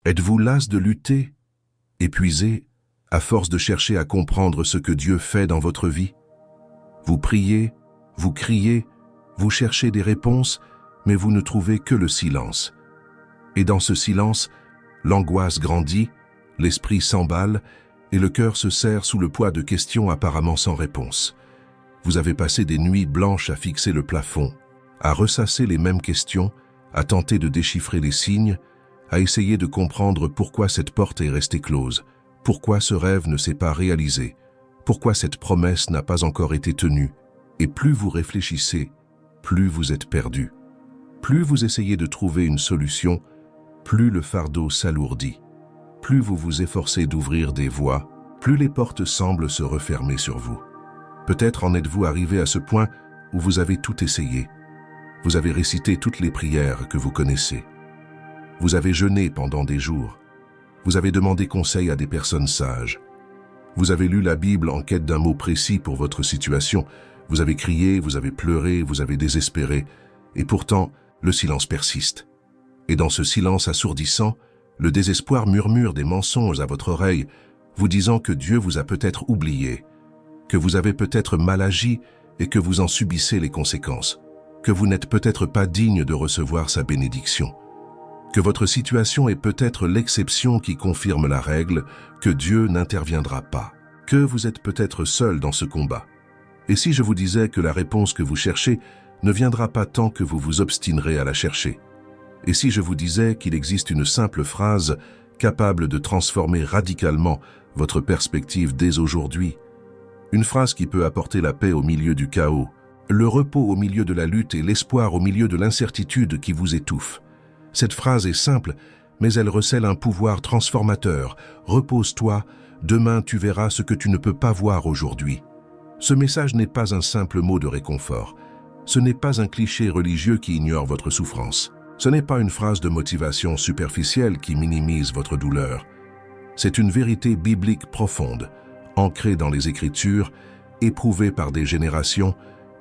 Êtes-vous las de lutter, épuisé, à force de chercher à comprendre ce que Dieu fait dans votre vie? Vous priez, vous criez, vous cherchez des réponses, mais vous ne trouvez que le silence. Et dans ce silence, l'angoisse grandit, l'esprit s'emballe et le cœur se serre sous le poids de questions apparemment sans réponse. Vous avez passé des nuits blanches à fixer le plafond, à ressasser les mêmes questions, à tenter de déchiffrer les signes, à essayer de comprendre pourquoi cette porte est restée close, pourquoi ce rêve ne s'est pas réalisé, pourquoi cette promesse n'a pas encore été tenue. Et plus vous réfléchissez, plus vous êtes perdu. Plus vous essayez de trouver une solution, plus le fardeau s'alourdit. Plus vous vous efforcez d'ouvrir des voies, plus les portes semblent se refermer sur vous. Peut-être en êtes-vous arrivé à ce point où vous avez tout essayé. Vous avez récité toutes les prières que vous connaissez. Vous avez jeûné pendant des jours. Vous avez demandé conseil à des personnes sages. Vous avez lu la Bible en quête d'un mot précis pour votre situation. Vous avez crié, vous avez pleuré, vous avez désespéré. Et pourtant, le silence persiste. Et dans ce silence assourdissant, le désespoir murmure des mensonges à votre oreille, vous disant que Dieu vous a peut-être oublié, que vous avez peut-être mal agi et que vous en subissez les conséquences, que vous n'êtes peut-être pas digne de recevoir sa bénédiction, que votre situation est peut-être l'exception qui confirme la règle, que Dieu n'interviendra pas, que vous êtes peut-être seul dans ce combat. Et si je vous disais que la réponse que vous cherchez ne viendra pas tant que vous vous obstinerez à la chercher? Et si je vous disais qu'il existe une simple phrase capable de transformer radicalement votre perspective dès aujourd'hui? Une phrase qui peut apporter la paix au milieu du chaos, le repos au milieu de la lutte et l'espoir au milieu de l'incertitude qui vous étouffe. Cette phrase est simple, mais elle recèle un pouvoir transformateur. Repose-toi, demain tu verras ce que tu ne peux pas voir aujourd'hui. Ce message n'est pas un simple mot de réconfort. Ce n'est pas un cliché religieux qui ignore votre souffrance. Ce n'est pas une phrase de motivation superficielle qui minimise votre douleur. C'est une vérité biblique profonde, ancrée dans les Écritures, éprouvée par des générations,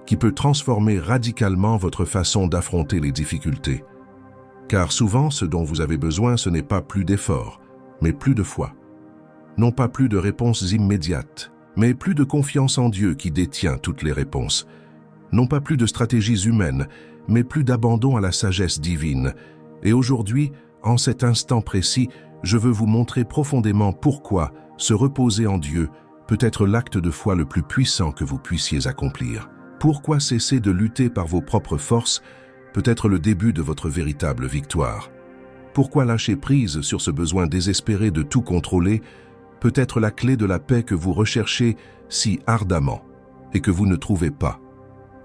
qui peut transformer radicalement votre façon d'affronter les difficultés. Car souvent, ce dont vous avez besoin, ce n'est pas plus d'efforts, mais plus de foi. Non pas plus de réponses immédiates, mais plus de confiance en Dieu qui détient toutes les réponses. Non pas plus de stratégies humaines, mais plus d'abandon à la sagesse divine. Et aujourd'hui, en cet instant précis, je veux vous montrer profondément pourquoi se reposer en Dieu peut être l'acte de foi le plus puissant que vous puissiez accomplir. Pourquoi cesser de lutter par vos propres forces peut être le début de votre véritable victoire. Pourquoi lâcher prise sur ce besoin désespéré de tout contrôler peut être la clé de la paix que vous recherchez si ardemment et que vous ne trouvez pas.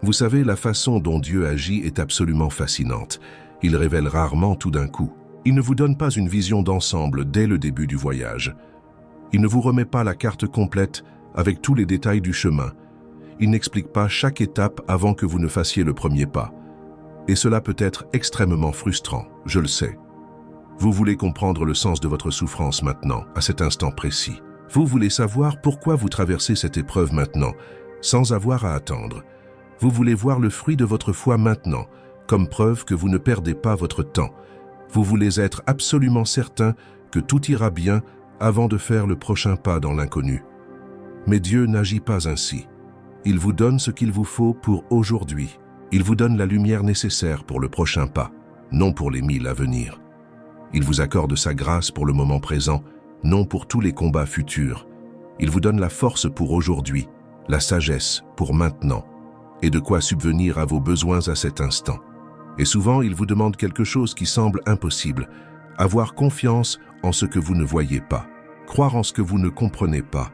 Vous savez, la façon dont Dieu agit est absolument fascinante. Il révèle rarement tout d'un coup. Il ne vous donne pas une vision d'ensemble dès le début du voyage. Il ne vous remet pas la carte complète avec tous les détails du chemin. Il n'explique pas chaque étape avant que vous ne fassiez le premier pas. Et cela peut être extrêmement frustrant, je le sais. Vous voulez comprendre le sens de votre souffrance maintenant, à cet instant précis. Vous voulez savoir pourquoi vous traversez cette épreuve maintenant, sans avoir à attendre. Vous voulez voir le fruit de votre foi maintenant, comme preuve que vous ne perdez pas votre temps. Vous voulez être absolument certain que tout ira bien avant de faire le prochain pas dans l'inconnu. Mais Dieu n'agit pas ainsi. Il vous donne ce qu'il vous faut pour aujourd'hui. Il vous donne la lumière nécessaire pour le prochain pas, non pour les 1000 à venir. Il vous accorde sa grâce pour le moment présent, non pour tous les combats futurs. Il vous donne la force pour aujourd'hui, la sagesse pour maintenant, et de quoi subvenir à vos besoins à cet instant. Et souvent, il vous demande quelque chose qui semble impossible, avoir confiance en ce que vous ne voyez pas, croire en ce que vous ne comprenez pas,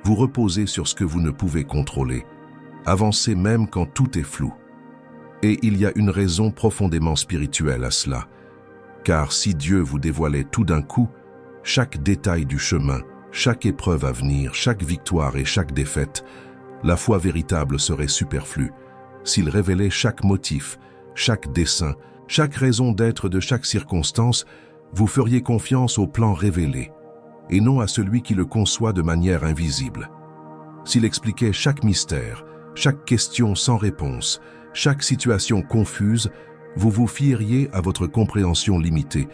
vous reposer sur ce que vous ne pouvez contrôler, avancer même quand tout est flou. Et il y a une raison profondément spirituelle à cela. Car si Dieu vous dévoilait tout d'un coup, chaque détail du chemin, chaque épreuve à venir, chaque victoire et chaque défaite, la foi véritable serait superflue. S'il révélait chaque motif, chaque dessein, chaque raison d'être de chaque circonstance, vous feriez confiance au plan révélé, et non à celui qui le conçoit de manière invisible. S'il expliquait chaque mystère, chaque question sans réponse, chaque situation confuse, vous vous fieriez à votre compréhension limitée.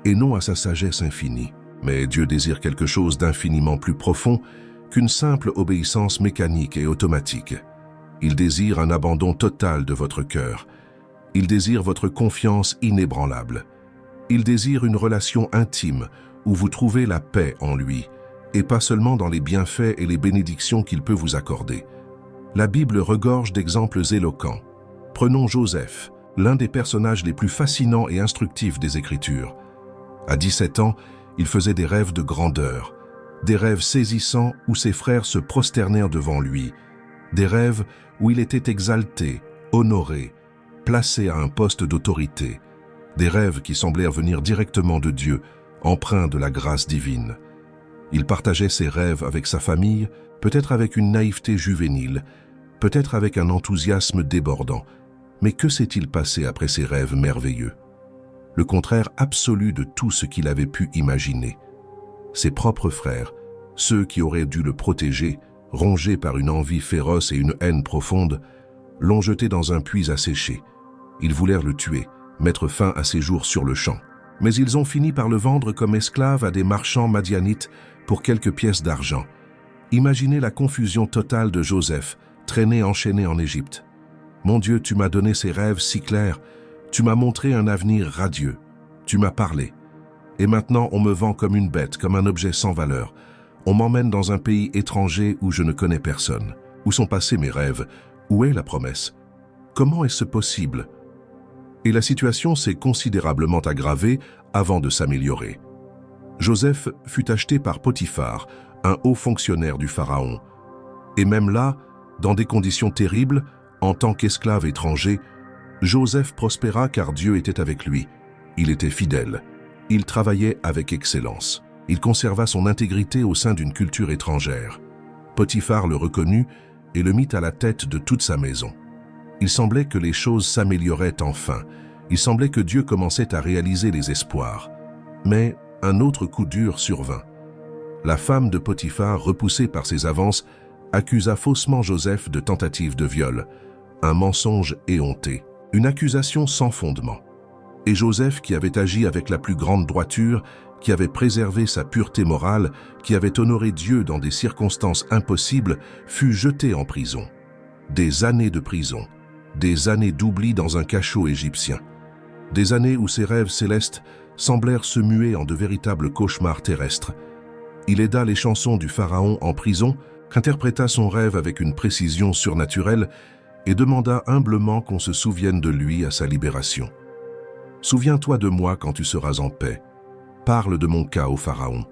et non à sa sagesse infinie. Mais Dieu désire quelque chose d'infiniment plus profond qu'une simple obéissance mécanique et automatique. Il désire un abandon total de votre cœur. Il désire votre confiance inébranlable. Il désire une relation intime où vous trouvez la paix en lui, et pas seulement dans les bienfaits et les bénédictions qu'il peut vous accorder. La Bible regorge d'exemples éloquents. Prenons Joseph, l'un des personnages les plus fascinants et instructifs des Écritures. À 17 ans, il faisait des rêves de grandeur, des rêves saisissants où ses frères se prosternèrent devant lui, des rêves où il était exalté, honoré, placé à un poste d'autorité, des rêves qui semblaient venir directement de Dieu, empreints de la grâce divine. Il partageait ses rêves avec sa famille, peut-être avec une naïveté juvénile, peut-être avec un enthousiasme débordant. Mais que s'est-il passé après ces rêves merveilleux? Le contraire absolu de tout ce qu'il avait pu imaginer. Ses propres frères, ceux qui auraient dû le protéger, rongés par une envie féroce et une haine profonde, l'ont jeté dans un puits asséché. Ils voulèrent le tuer, mettre fin à ses jours sur le champ. Mais ils ont fini par le vendre comme esclave à des marchands madianites pour quelques pièces d'argent. Imaginez la confusion totale de Joseph, traîné, enchaîné en Égypte. Mon Dieu, tu m'as donné ces rêves si clairs, tu m'as montré un avenir radieux, tu m'as parlé. Et maintenant on me vend comme une bête, comme un objet sans valeur. On m'emmène dans un pays étranger où je ne connais personne. Où sont passés mes rêves? Où est la promesse? Comment est-ce possible? Et la situation s'est considérablement aggravée avant de s'améliorer. Joseph fut acheté par Potiphar, un haut fonctionnaire du Pharaon. Et même là, dans des conditions terribles, en tant qu'esclave étranger, Joseph prospéra car Dieu était avec lui. Il était fidèle. Il travaillait avec excellence. Il conserva son intégrité au sein d'une culture étrangère. Potiphar le reconnut et le mit à la tête de toute sa maison. Il semblait que les choses s'amélioraient enfin. Il semblait que Dieu commençait à réaliser les espoirs. Mais un autre coup dur survint. La femme de Potiphar, repoussée par ses avances, accusa faussement Joseph de tentative de viol, un mensonge éhonté, une accusation sans fondement. Et Joseph, qui avait agi avec la plus grande droiture, qui avait préservé sa pureté morale, qui avait honoré Dieu dans des circonstances impossibles, fut jeté en prison. Des années de prison, des années d'oubli dans un cachot égyptien, des années où ses rêves célestes semblèrent se muer en de véritables cauchemars terrestres. Il aida les chansons du Pharaon en prison, interpréta son rêve avec une précision surnaturelle et demanda humblement qu'on se souvienne de lui à sa libération. « Souviens-toi de moi quand tu seras en paix. Parle de mon cas au Pharaon,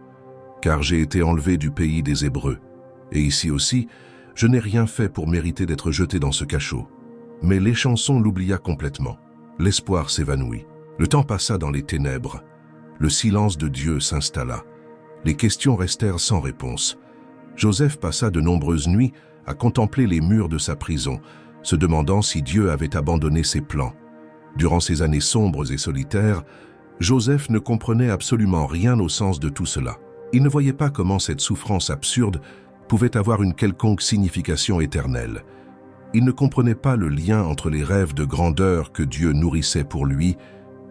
car j'ai été enlevé du pays des Hébreux. Et ici aussi, je n'ai rien fait pour mériter d'être jeté dans ce cachot. » Mais les chansons l'oublia complètement. L'espoir s'évanouit. Le temps passa dans les ténèbres. Le silence de Dieu s'installa. Les questions restèrent sans réponse. Joseph passa de nombreuses nuits à contempler les murs de sa prison, se demandant si Dieu avait abandonné ses plans. Durant ces années sombres et solitaires, Joseph ne comprenait absolument rien au sens de tout cela. Il ne voyait pas comment cette souffrance absurde pouvait avoir une quelconque signification éternelle. Il ne comprenait pas le lien entre les rêves de grandeur que Dieu nourrissait pour lui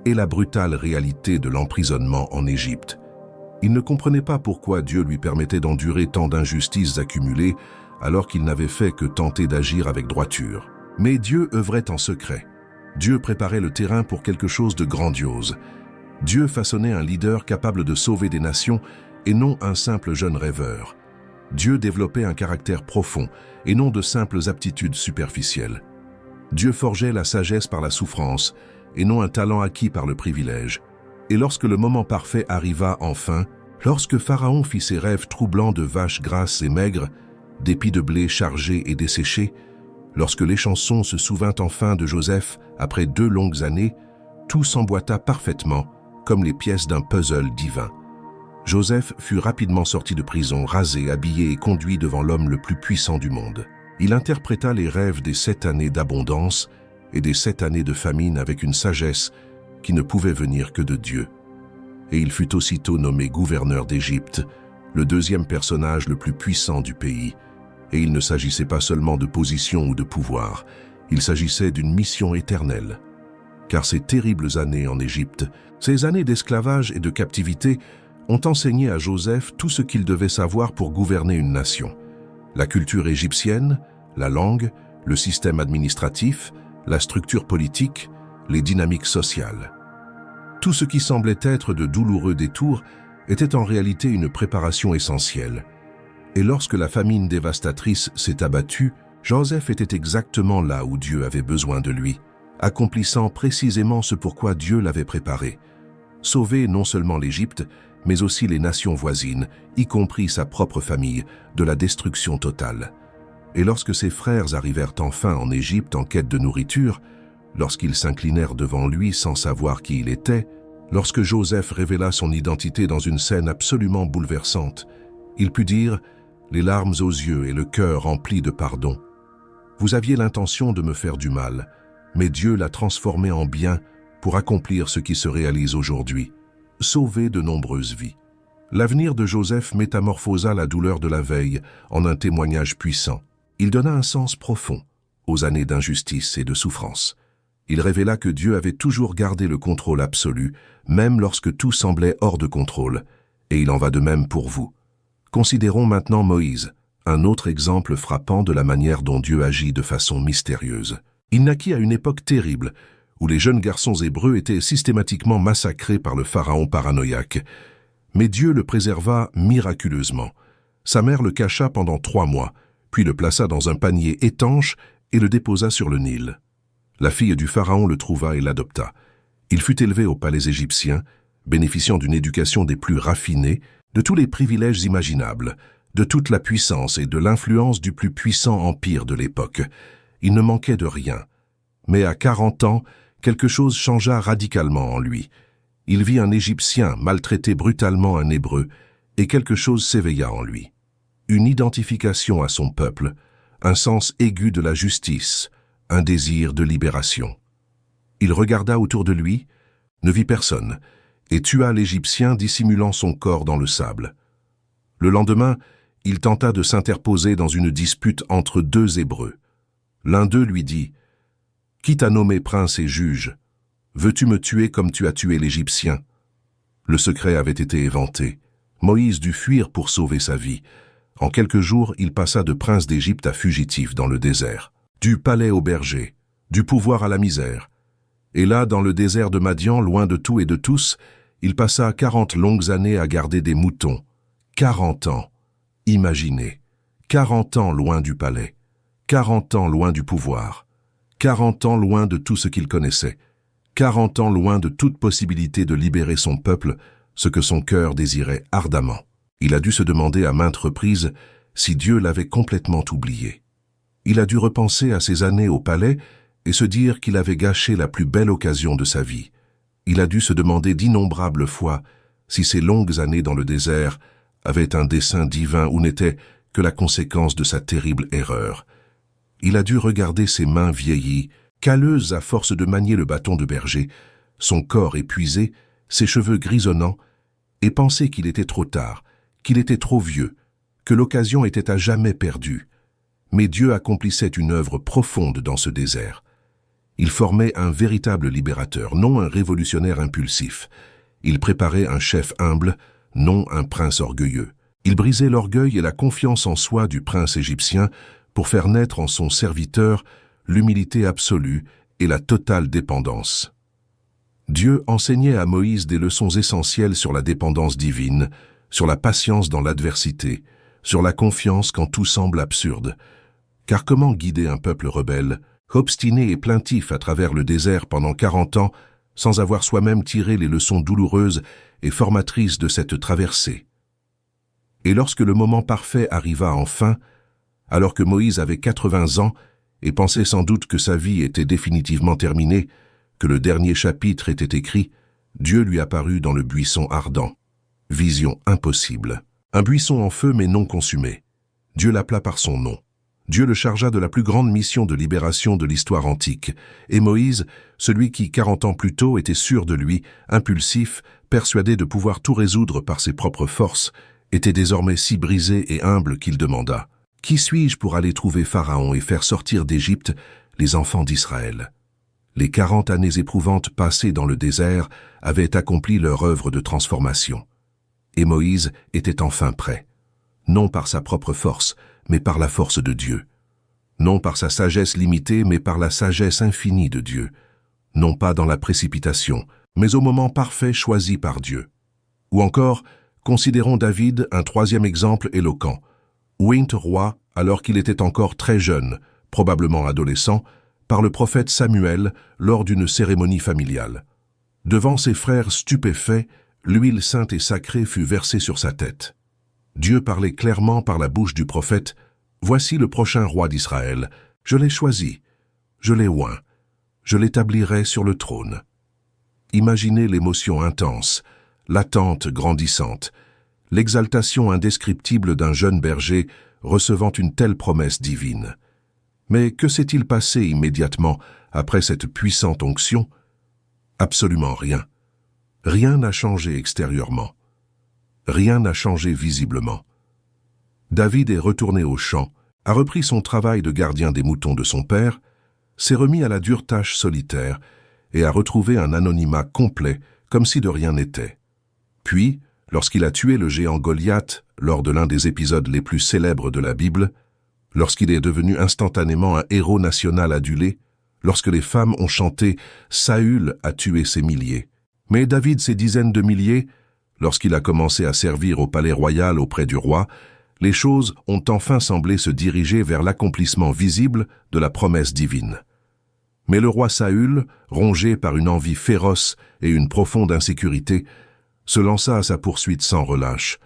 et la brutale réalité de l'emprisonnement en Égypte. Il ne comprenait pas pourquoi Dieu lui permettait d'endurer tant d'injustices accumulées alors qu'il n'avait fait que tenter d'agir avec droiture. Mais Dieu œuvrait en secret. Dieu préparait le terrain pour quelque chose de grandiose. Dieu façonnait un leader capable de sauver des nations et non un simple jeune rêveur. Dieu développait un caractère profond et non de simples aptitudes superficielles. Dieu forgeait la sagesse par la souffrance et non un talent acquis par le privilège. Et lorsque le moment parfait arriva enfin, lorsque Pharaon fit ses rêves troublants de vaches grasses et maigres, d'épis de blé chargés et desséchés, lorsque les chansons se souvint enfin de Joseph après 2 longues années, tout s'emboîta parfaitement comme les pièces d'un puzzle divin. Joseph fut rapidement sorti de prison, rasé, habillé et conduit devant l'homme le plus puissant du monde. Il interpréta les rêves des 7 années d'abondance et des 7 années de famine avec une sagesse qui ne pouvait venir que de Dieu. Et il fut aussitôt nommé gouverneur d'Égypte, le 2e personnage le plus puissant du pays. Et il ne s'agissait pas seulement de position ou de pouvoir, il s'agissait d'une mission éternelle. car ces terribles années en Égypte, ces années d'esclavage et de captivité, ont enseigné à Joseph tout ce qu'il devait savoir pour gouverner une nation. La culture égyptienne, la langue, le système administratif, la structure politique, les dynamiques sociales. Tout ce qui semblait être de douloureux détours était en réalité une préparation essentielle. Et lorsque la famine dévastatrice s'est abattue, Joseph était exactement là où Dieu avait besoin de lui, accomplissant précisément ce pourquoi Dieu l'avait préparé. Sauver non seulement l'Égypte, mais aussi les nations voisines, y compris sa propre famille, de la destruction totale. Et lorsque ses frères arrivèrent enfin en Égypte en quête de nourriture, lorsqu'ils s'inclinèrent devant lui sans savoir qui il était, lorsque Joseph révéla son identité dans une scène absolument bouleversante, il put dire, les larmes aux yeux et le cœur rempli de pardon, « Vous aviez l'intention de me faire du mal, mais Dieu l'a transformé en bien pour accomplir ce qui se réalise aujourd'hui, sauver de nombreuses vies. » L'avenir de Joseph métamorphosa la douleur de la veille en un témoignage puissant. Il donna un sens profond aux années d'injustice et de souffrance. Il révéla que Dieu avait toujours gardé le contrôle absolu, même lorsque tout semblait hors de contrôle, et il en va de même pour vous. Considérons maintenant Moïse, un autre exemple frappant de la manière dont Dieu agit de façon mystérieuse. Il naquit à une époque terrible, où les jeunes garçons hébreux étaient systématiquement massacrés par le pharaon paranoïaque. Mais Dieu le préserva miraculeusement. Sa mère le cacha pendant 3 mois, puis le plaça dans un panier étanche et le déposa sur le Nil. La fille du pharaon le trouva et l'adopta. Il fut élevé au palais égyptien, bénéficiant d'une éducation des plus raffinées, de tous les privilèges imaginables, de toute la puissance et de l'influence du plus puissant empire de l'époque. Il ne manquait de rien. Mais à 40 ans, quelque chose changea radicalement en lui. Il vit un Égyptien maltraiter brutalement un Hébreu, et quelque chose s'éveilla en lui. Une identification à son peuple, un sens aigu de la justice, un désir de libération. Il regarda autour de lui, ne vit personne, et tua l'Égyptien dissimulant son corps dans le sable. Le lendemain, il tenta de s'interposer dans une dispute entre 2 Hébreux. L'un d'eux lui dit « Qui t'a nommé prince et juge? Veux-tu me tuer comme tu as tué l'Égyptien ?» Le secret avait été éventé. Moïse dut fuir pour sauver sa vie. En quelques jours, il passa de prince d'Égypte à fugitif dans le désert. Du palais au berger, du pouvoir à la misère. Et là, dans le désert de Madian, loin de tout et de tous, il passa 40 longues années à garder des moutons. 40 ans. Imaginez. 40 ans loin du palais. 40 ans loin du pouvoir. 40 ans loin de tout ce qu'il connaissait. 40 ans loin de toute possibilité de libérer son peuple, ce que son cœur désirait ardemment. Il a dû se demander à maintes reprises si Dieu l'avait complètement oublié. Il a dû repenser à ses années au palais et se dire qu'il avait gâché la plus belle occasion de sa vie. Il a dû se demander d'innombrables fois si ces longues années dans le désert avaient un dessein divin ou n'étaient que la conséquence de sa terrible erreur. Il a dû regarder ses mains vieillies, calleuses à force de manier le bâton de berger, son corps épuisé, ses cheveux grisonnants, et penser qu'il était trop tard, qu'il était trop vieux, que l'occasion était à jamais perdue. Mais Dieu accomplissait une œuvre profonde dans ce désert. Il formait un véritable libérateur, non un révolutionnaire impulsif. Il préparait un chef humble, non un prince orgueilleux. Il brisait l'orgueil et la confiance en soi du prince égyptien pour faire naître en son serviteur l'humilité absolue et la totale dépendance. Dieu enseignait à Moïse des leçons essentielles sur la dépendance divine, sur la patience dans l'adversité, sur la confiance quand tout semble absurde. Car comment guider un peuple rebelle, obstiné et plaintif à travers le désert pendant 40 ans, sans avoir soi-même tiré les leçons douloureuses et formatrices de cette traversée? Et lorsque le moment parfait arriva enfin, alors que Moïse avait 80 ans et pensait sans doute que sa vie était définitivement terminée, que le dernier chapitre était écrit, Dieu lui apparut dans le buisson ardent. Vision impossible. Un buisson en feu mais non consumé. Dieu l'appela par son nom. Dieu le chargea de la plus grande mission de libération de l'histoire antique. Et Moïse, celui qui 40 ans plus tôt était sûr de lui, impulsif, persuadé de pouvoir tout résoudre par ses propres forces, était désormais si brisé et humble qu'il demanda « Qui suis-je pour aller trouver Pharaon et faire sortir d'Égypte les enfants d'Israël ?» Les 40 années éprouvantes passées dans le désert avaient accompli leur œuvre de transformation. Et Moïse était enfin prêt. Non par sa propre force, mais par la force de Dieu. Non par sa sagesse limitée, mais par la sagesse infinie de Dieu. Non pas dans la précipitation, mais au moment parfait choisi par Dieu. Ou encore, considérons David, un troisième exemple éloquent. Oint roi, alors qu'il était encore très jeune, probablement adolescent, par le prophète Samuel lors d'une cérémonie familiale. Devant ses frères stupéfaits, l'huile sainte et sacrée fut versée sur sa tête. Dieu parlait clairement par la bouche du prophète « Voici le prochain roi d'Israël, je l'ai choisi, je l'ai oint, je l'établirai sur le trône. » Imaginez l'émotion intense, l'attente grandissante, l'exaltation indescriptible d'un jeune berger recevant une telle promesse divine. Mais que s'est-il passé immédiatement après cette puissante onction? Absolument rien. Rien n'a changé extérieurement. Rien n'a changé visiblement. David est retourné au champ, a repris son travail de gardien des moutons de son père, s'est remis à la dure tâche solitaire et a retrouvé un anonymat complet comme si de rien n'était. Puis, lorsqu'il a tué le géant Goliath lors de l'un des épisodes les plus célèbres de la Bible, lorsqu'il est devenu instantanément un héros national adulé, lorsque les femmes ont chanté « Saül a tué ses milliers », mais David ses dizaines de milliers, lorsqu'il a commencé à servir au palais royal auprès du roi, les choses ont enfin semblé se diriger vers l'accomplissement visible de la promesse divine. Mais le roi Saül, rongé par une envie féroce et une profonde insécurité, se lança à sa poursuite sans relâche.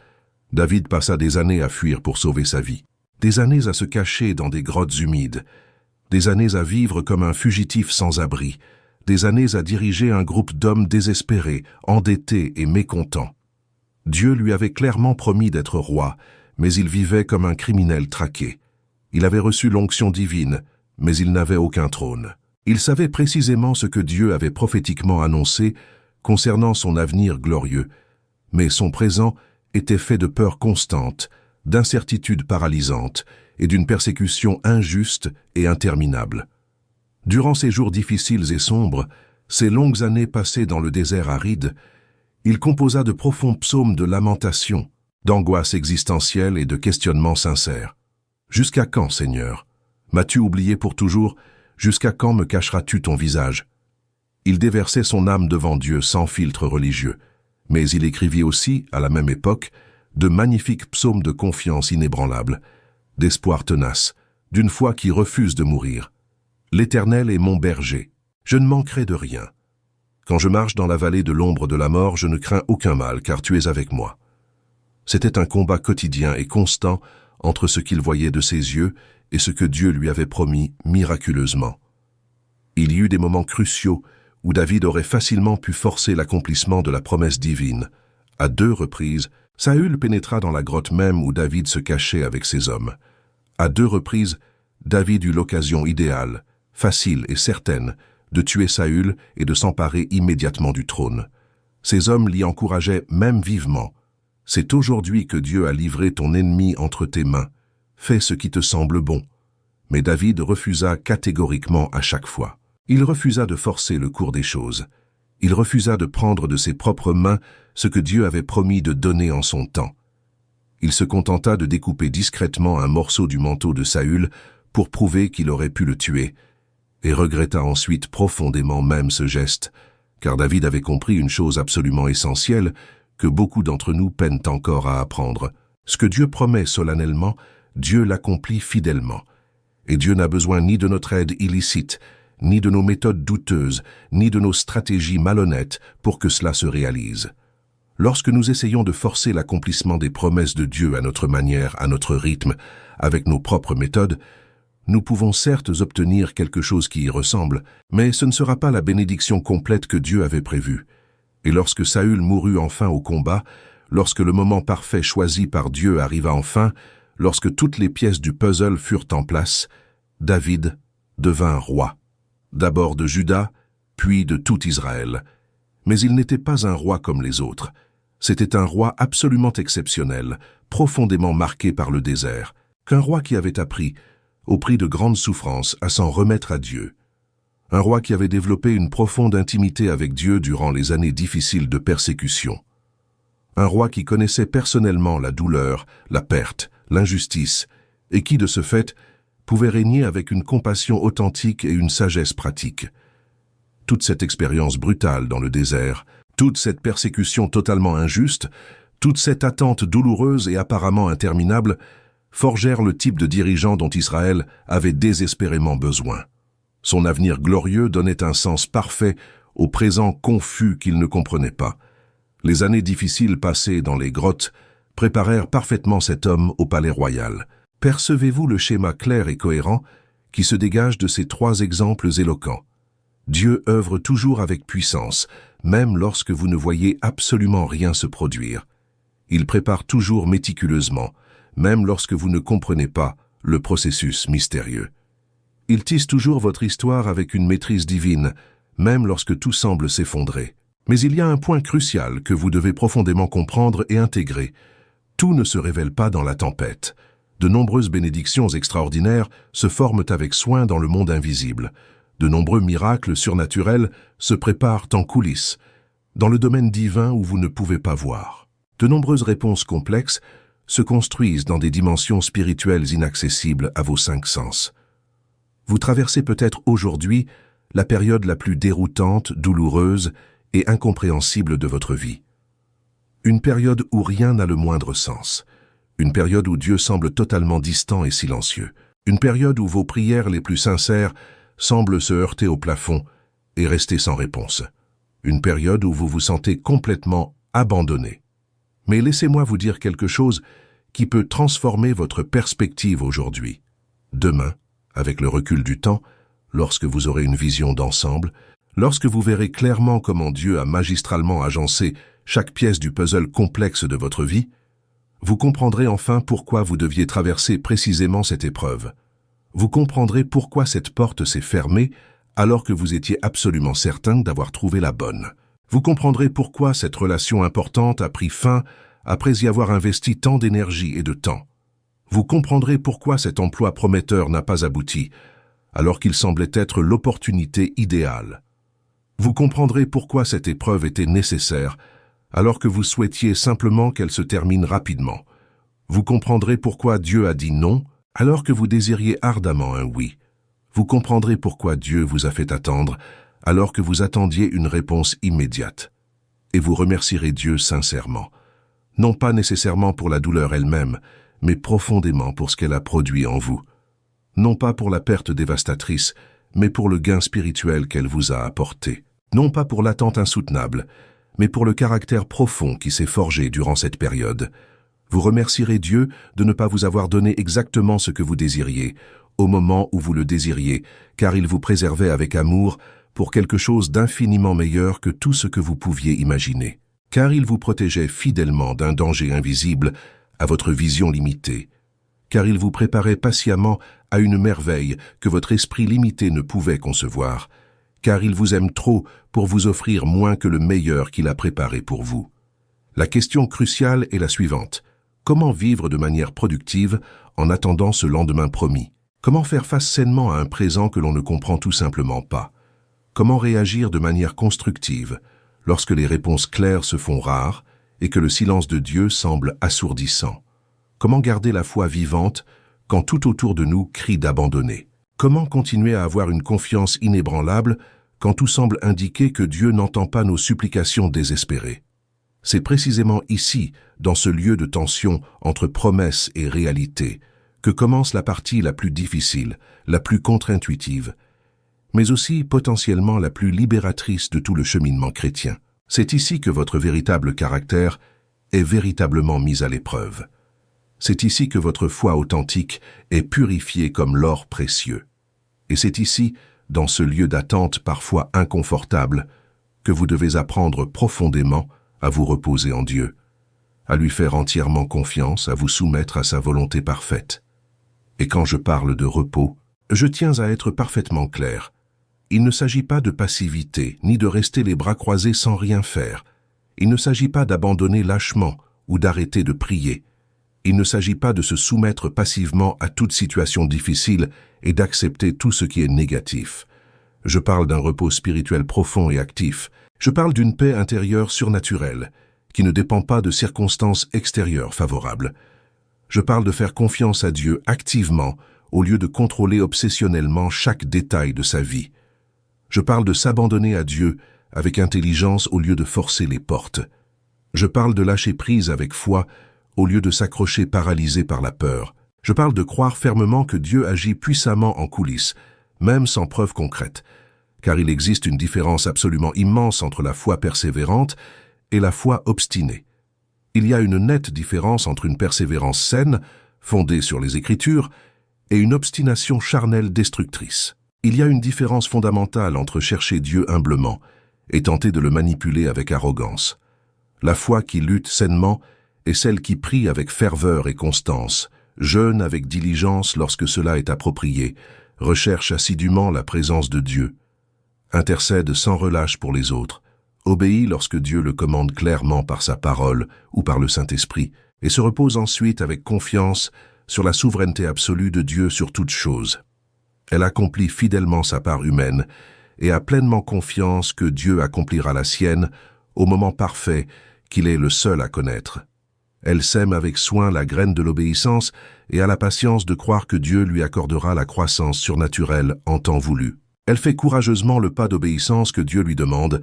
David passa des années à fuir pour sauver sa vie, des années à se cacher dans des grottes humides, des années à vivre comme un fugitif sans abri, des années à diriger un groupe d'hommes désespérés, endettés et mécontents. Dieu lui avait clairement promis d'être roi, mais il vivait comme un criminel traqué. Il avait reçu l'onction divine, mais il n'avait aucun trône. Il savait précisément ce que Dieu avait prophétiquement annoncé concernant son avenir glorieux, mais son présent était fait de peur constante, d'incertitudes paralysantes et d'une persécution injuste et interminable. Durant ces jours difficiles et sombres, ces longues années passées dans le désert aride, il composa de profonds psaumes de lamentation, d'angoisse existentielle et de questionnements sincères. « Jusqu'à quand, Seigneur? M'as-tu oublié pour toujours? Jusqu'à quand me cacheras-tu ton visage ?» Il déversait son âme devant Dieu sans filtre religieux, mais il écrivit aussi, à la même époque, de magnifiques psaumes de confiance inébranlable, d'espoir tenace, d'une foi qui refuse de mourir. « L'Éternel est mon berger, je ne manquerai de rien. Quand je marche dans la vallée de l'ombre de la mort, je ne crains aucun mal, car tu es avec moi. » C'était un combat quotidien et constant entre ce qu'il voyait de ses yeux et ce que Dieu lui avait promis miraculeusement. Il y eut des moments cruciaux où David aurait facilement pu forcer l'accomplissement de la promesse divine. À 2 reprises, Saül pénétra dans la grotte même où David se cachait avec ses hommes. À 2 reprises, David eut l'occasion idéale, facile et certaine, de tuer Saül et de s'emparer immédiatement du trône. Ses hommes l'y encourageaient même vivement. « C'est aujourd'hui que Dieu a livré ton ennemi entre tes mains. Fais ce qui te semble bon. » Mais David refusa catégoriquement à chaque fois. Il refusa de forcer le cours des choses. Il refusa de prendre de ses propres mains ce que Dieu avait promis de donner en son temps. Il se contenta de découper discrètement un morceau du manteau de Saül pour prouver qu'il aurait pu le tuer, et regretta ensuite profondément même ce geste, car David avait compris une chose absolument essentielle que beaucoup d'entre nous peinent encore à apprendre. Ce que Dieu promet solennellement, Dieu l'accomplit fidèlement. Et Dieu n'a besoin ni de notre aide illicite, ni de nos méthodes douteuses, ni de nos stratégies malhonnêtes pour que cela se réalise. Lorsque nous essayons de forcer l'accomplissement des promesses de Dieu à notre manière, à notre rythme, avec nos propres méthodes, nous pouvons certes obtenir quelque chose qui y ressemble, mais ce ne sera pas la bénédiction complète que Dieu avait prévue. Et lorsque Saül mourut enfin au combat, lorsque le moment parfait choisi par Dieu arriva enfin, lorsque toutes les pièces du puzzle furent en place, David devint roi. D'abord de Juda, puis de tout Israël. Mais il n'était pas un roi comme les autres. C'était un roi absolument exceptionnel, profondément marqué par le désert, qu'un roi qui avait appris, au prix de grandes souffrances, à s'en remettre à Dieu. un roi qui avait développé une profonde intimité avec Dieu durant les années difficiles de persécution. Un roi qui connaissait personnellement la douleur, la perte, l'injustice, et qui, de ce fait, pouvait régner avec une compassion authentique et une sagesse pratique. Toute cette expérience brutale dans le désert, toute cette persécution totalement injuste, toute cette attente douloureuse et apparemment interminable forgèrent le type de dirigeant dont Israël avait désespérément besoin. Son avenir glorieux donnait un sens parfait au présent confus qu'il ne comprenait pas. Les années difficiles passées dans les grottes préparèrent parfaitement cet homme au palais royal. Percevez-vous le schéma clair et cohérent qui se dégage de ces trois exemples éloquents? Dieu œuvre toujours avec puissance, même lorsque vous ne voyez absolument rien se produire. Il prépare toujours méticuleusement, même lorsque vous ne comprenez pas le processus mystérieux. Il tisse toujours votre histoire avec une maîtrise divine, même lorsque tout semble s'effondrer. Mais il y a un point crucial que vous devez profondément comprendre et intégrer. Tout ne se révèle pas dans la tempête. De nombreuses bénédictions extraordinaires se forment avec soin dans le monde invisible. De nombreux miracles surnaturels se préparent en coulisses, dans le domaine divin où vous ne pouvez pas voir. De nombreuses réponses complexes se construisent dans des dimensions spirituelles inaccessibles à vos cinq sens. Vous traversez peut-être aujourd'hui la période la plus déroutante, douloureuse et incompréhensible de votre vie. Une période où rien n'a le moindre sens. Une période où Dieu semble totalement distant et silencieux. Une période où vos prières les plus sincères semblent se heurter au plafond et rester sans réponse. Une période où vous vous sentez complètement abandonné. Mais laissez-moi vous dire quelque chose qui peut transformer votre perspective aujourd'hui. Demain, avec le recul du temps, lorsque vous aurez une vision d'ensemble, lorsque vous verrez clairement comment Dieu a magistralement agencé chaque pièce du puzzle complexe de votre vie, vous comprendrez enfin pourquoi vous deviez traverser précisément cette épreuve. Vous comprendrez pourquoi cette porte s'est fermée alors que vous étiez absolument certain d'avoir trouvé la bonne. Vous comprendrez pourquoi cette relation importante a pris fin après y avoir investi tant d'énergie et de temps. Vous comprendrez pourquoi cet emploi prometteur n'a pas abouti, alors qu'il semblait être l'opportunité idéale. Vous comprendrez pourquoi cette épreuve était nécessaire, alors que vous souhaitiez simplement qu'elle se termine rapidement. Vous comprendrez pourquoi Dieu a dit non, alors que vous désiriez ardemment un oui. Vous comprendrez pourquoi Dieu vous a fait attendre, alors que vous attendiez une réponse immédiate. Et vous remercierez Dieu sincèrement, non pas nécessairement pour la douleur elle-même, mais profondément pour ce qu'elle a produit en vous. Non pas pour la perte dévastatrice, mais pour le gain spirituel qu'elle vous a apporté. Non pas pour l'attente insoutenable, mais pour le caractère profond qui s'est forgé durant cette période. Vous remercierez Dieu de ne pas vous avoir donné exactement ce que vous désiriez, au moment où vous le désiriez, car il vous préservait avec amour pour quelque chose d'infiniment meilleur que tout ce que vous pouviez imaginer. Car il vous protégeait fidèlement d'un danger invisible à votre vision limitée. Car il vous préparait patiemment à une merveille que votre esprit limité ne pouvait concevoir. Car il vous aime trop pour vous offrir moins que le meilleur qu'il a préparé pour vous. La question cruciale est la suivante. Comment vivre de manière productive en attendant ce lendemain promis? Comment faire face sainement à un présent que l'on ne comprend tout simplement pas? Comment réagir de manière constructive lorsque les réponses claires se font rares et que le silence de Dieu semble assourdissant? Comment garder la foi vivante quand tout autour de nous crie d'abandonner? Comment continuer à avoir une confiance inébranlable quand tout semble indiquer que Dieu n'entend pas nos supplications désespérées? C'est précisément ici, dans ce lieu de tension entre promesse et réalité, que commence la partie la plus difficile, la plus contre-intuitive, mais aussi potentiellement la plus libératrice de tout le cheminement chrétien. C'est ici que votre véritable caractère est véritablement mis à l'épreuve. C'est ici que votre foi authentique est purifiée comme l'or précieux. Et c'est ici, dans ce lieu d'attente parfois inconfortable, que vous devez apprendre profondément à vous reposer en Dieu, à lui faire entièrement confiance, à vous soumettre à sa volonté parfaite. Et quand je parle de repos, je tiens à être parfaitement clair. Il ne s'agit pas de passivité, ni de rester les bras croisés sans rien faire. Il ne s'agit pas d'abandonner lâchement ou d'arrêter de prier. Il ne s'agit pas de se soumettre passivement à toute situation difficile et d'accepter tout ce qui est négatif. Je parle d'un repos spirituel profond et actif. Je parle d'une paix intérieure surnaturelle, qui ne dépend pas de circonstances extérieures favorables. Je parle de faire confiance à Dieu activement, au lieu de contrôler obsessionnellement chaque détail de sa vie. Je parle de s'abandonner à Dieu avec intelligence au lieu de forcer les portes. Je parle de lâcher prise avec foi au lieu de s'accrocher paralysé par la peur. Je parle de croire fermement que Dieu agit puissamment en coulisses, même sans preuve concrète, car il existe une différence absolument immense entre la foi persévérante et la foi obstinée. Il y a une nette différence entre une persévérance saine, fondée sur les Écritures, et une obstination charnelle destructrice. Il y a une différence fondamentale entre chercher Dieu humblement et tenter de le manipuler avec arrogance. La foi qui lutte sainement est celle qui prie avec ferveur et constance, jeûne avec diligence lorsque cela est approprié, recherche assidûment la présence de Dieu, intercède sans relâche pour les autres, obéit lorsque Dieu le commande clairement par sa parole ou par le Saint-Esprit, et se repose ensuite avec confiance sur la souveraineté absolue de Dieu sur toutes choses. Elle accomplit fidèlement sa part humaine et a pleinement confiance que Dieu accomplira la sienne au moment parfait qu'il est le seul à connaître. Elle sème avec soin la graine de l'obéissance et a la patience de croire que Dieu lui accordera la croissance surnaturelle en temps voulu. Elle fait courageusement le pas d'obéissance que Dieu lui demande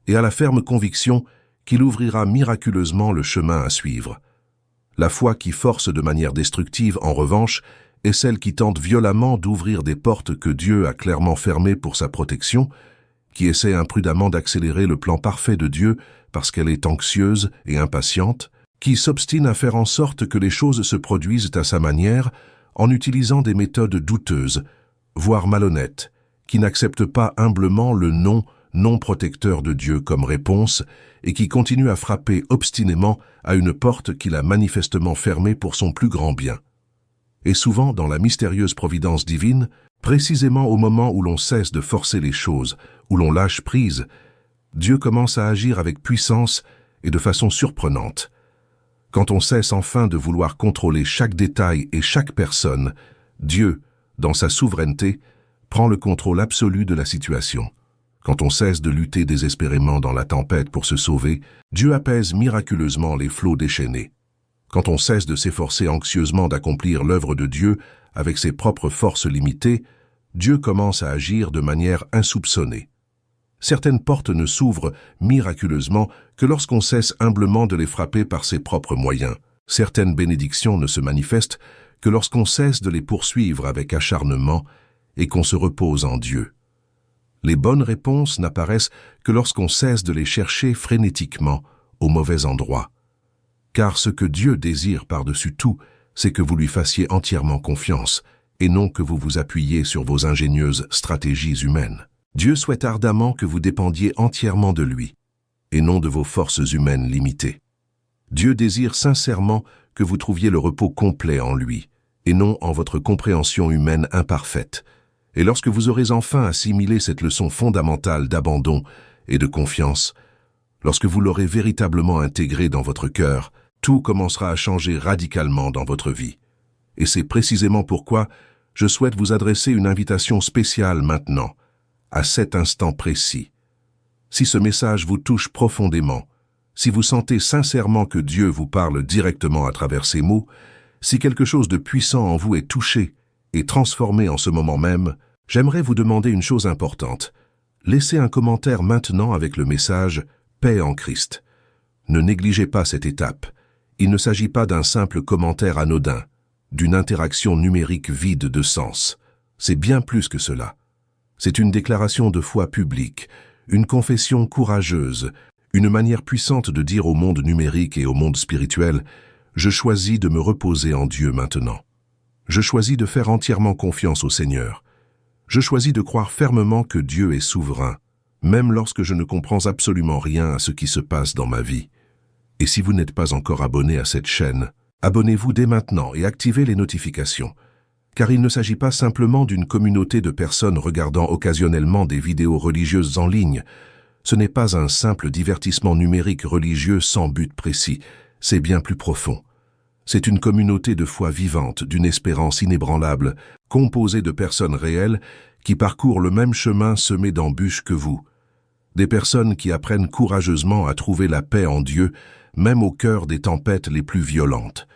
et a la ferme conviction qu'il ouvrira miraculeusement le chemin à suivre. La foi qui force de manière destructive, en revanche, est celle qui tente violemment d'ouvrir des portes que Dieu a clairement fermées pour sa protection, qui essaie imprudemment d'accélérer le plan parfait de Dieu parce qu'elle est anxieuse et impatiente, qui s'obstine à faire en sorte que les choses se produisent à sa manière en utilisant des méthodes douteuses, voire malhonnêtes, qui n'accepte pas humblement le non protecteur de Dieu comme réponse et qui continue à frapper obstinément à une porte qu'il a manifestement fermée pour son plus grand bien. Et souvent, dans la mystérieuse providence divine, précisément au moment où l'on cesse de forcer les choses, où l'on lâche prise, Dieu commence à agir avec puissance et de façon surprenante. Quand on cesse enfin de vouloir contrôler chaque détail et chaque personne, Dieu, dans sa souveraineté, prend le contrôle absolu de la situation. Quand on cesse de lutter désespérément dans la tempête pour se sauver, Dieu apaise miraculeusement les flots déchaînés. Quand on cesse de s'efforcer anxieusement d'accomplir l'œuvre de Dieu avec ses propres forces limitées, Dieu commence à agir de manière insoupçonnée. Certaines portes ne s'ouvrent miraculeusement que lorsqu'on cesse humblement de les frapper par ses propres moyens. Certaines bénédictions ne se manifestent que lorsqu'on cesse de les poursuivre avec acharnement et qu'on se repose en Dieu. Les bonnes réponses n'apparaissent que lorsqu'on cesse de les chercher frénétiquement au mauvais endroit. Car ce que Dieu désire par-dessus tout, c'est que vous lui fassiez entièrement confiance, et non que vous vous appuyiez sur vos ingénieuses stratégies humaines. Dieu souhaite ardemment que vous dépendiez entièrement de lui, et non de vos forces humaines limitées. Dieu désire sincèrement que vous trouviez le repos complet en lui, et non en votre compréhension humaine imparfaite. Et lorsque vous aurez enfin assimilé cette leçon fondamentale d'abandon et de confiance, lorsque vous l'aurez véritablement intégrée dans votre cœur, tout commencera à changer radicalement dans votre vie. Et c'est précisément pourquoi je souhaite vous adresser une invitation spéciale maintenant, à cet instant précis. Si ce message vous touche profondément, si vous sentez sincèrement que Dieu vous parle directement à travers ces mots, si quelque chose de puissant en vous est touché et transformé en ce moment même, j'aimerais vous demander une chose importante. Laissez un commentaire maintenant avec le message « Paix en Christ ». Ne négligez pas cette étape. Il ne s'agit pas d'un simple commentaire anodin, d'une interaction numérique vide de sens. C'est bien plus que cela. C'est une déclaration de foi publique, une confession courageuse, une manière puissante de dire au monde numérique et au monde spirituel « Je choisis de me reposer en Dieu maintenant. Je choisis de faire entièrement confiance au Seigneur. Je choisis de croire fermement que Dieu est souverain, même lorsque je ne comprends absolument rien à ce qui se passe dans ma vie. » Et si vous n'êtes pas encore abonné à cette chaîne, abonnez-vous dès maintenant et activez les notifications. Car il ne s'agit pas simplement d'une communauté de personnes regardant occasionnellement des vidéos religieuses en ligne. Ce n'est pas un simple divertissement numérique religieux sans but précis, c'est bien plus profond. C'est une communauté de foi vivante, d'une espérance inébranlable, composée de personnes réelles qui parcourent le même chemin semé d'embûches que vous. Des personnes qui apprennent courageusement à trouver la paix en Dieu, même au cœur des tempêtes les plus violentes.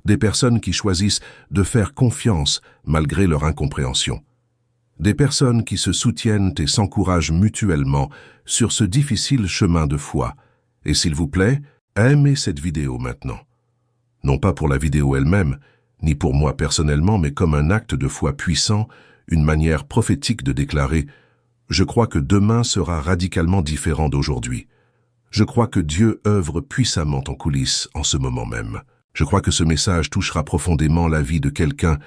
Des personnes qui choisissent de faire confiance malgré leur incompréhension. Des personnes qui se soutiennent et s'encouragent mutuellement sur ce difficile chemin de foi. Et s'il vous plaît, aimez cette vidéo maintenant. Non pas pour la vidéo elle-même, ni pour moi personnellement, mais comme un acte de foi puissant, une manière prophétique de déclarer « Je crois que demain sera radicalement différent d'aujourd'hui. Je crois que Dieu œuvre puissamment en coulisses en ce moment même. Je crois que ce message touchera profondément la vie de quelqu'un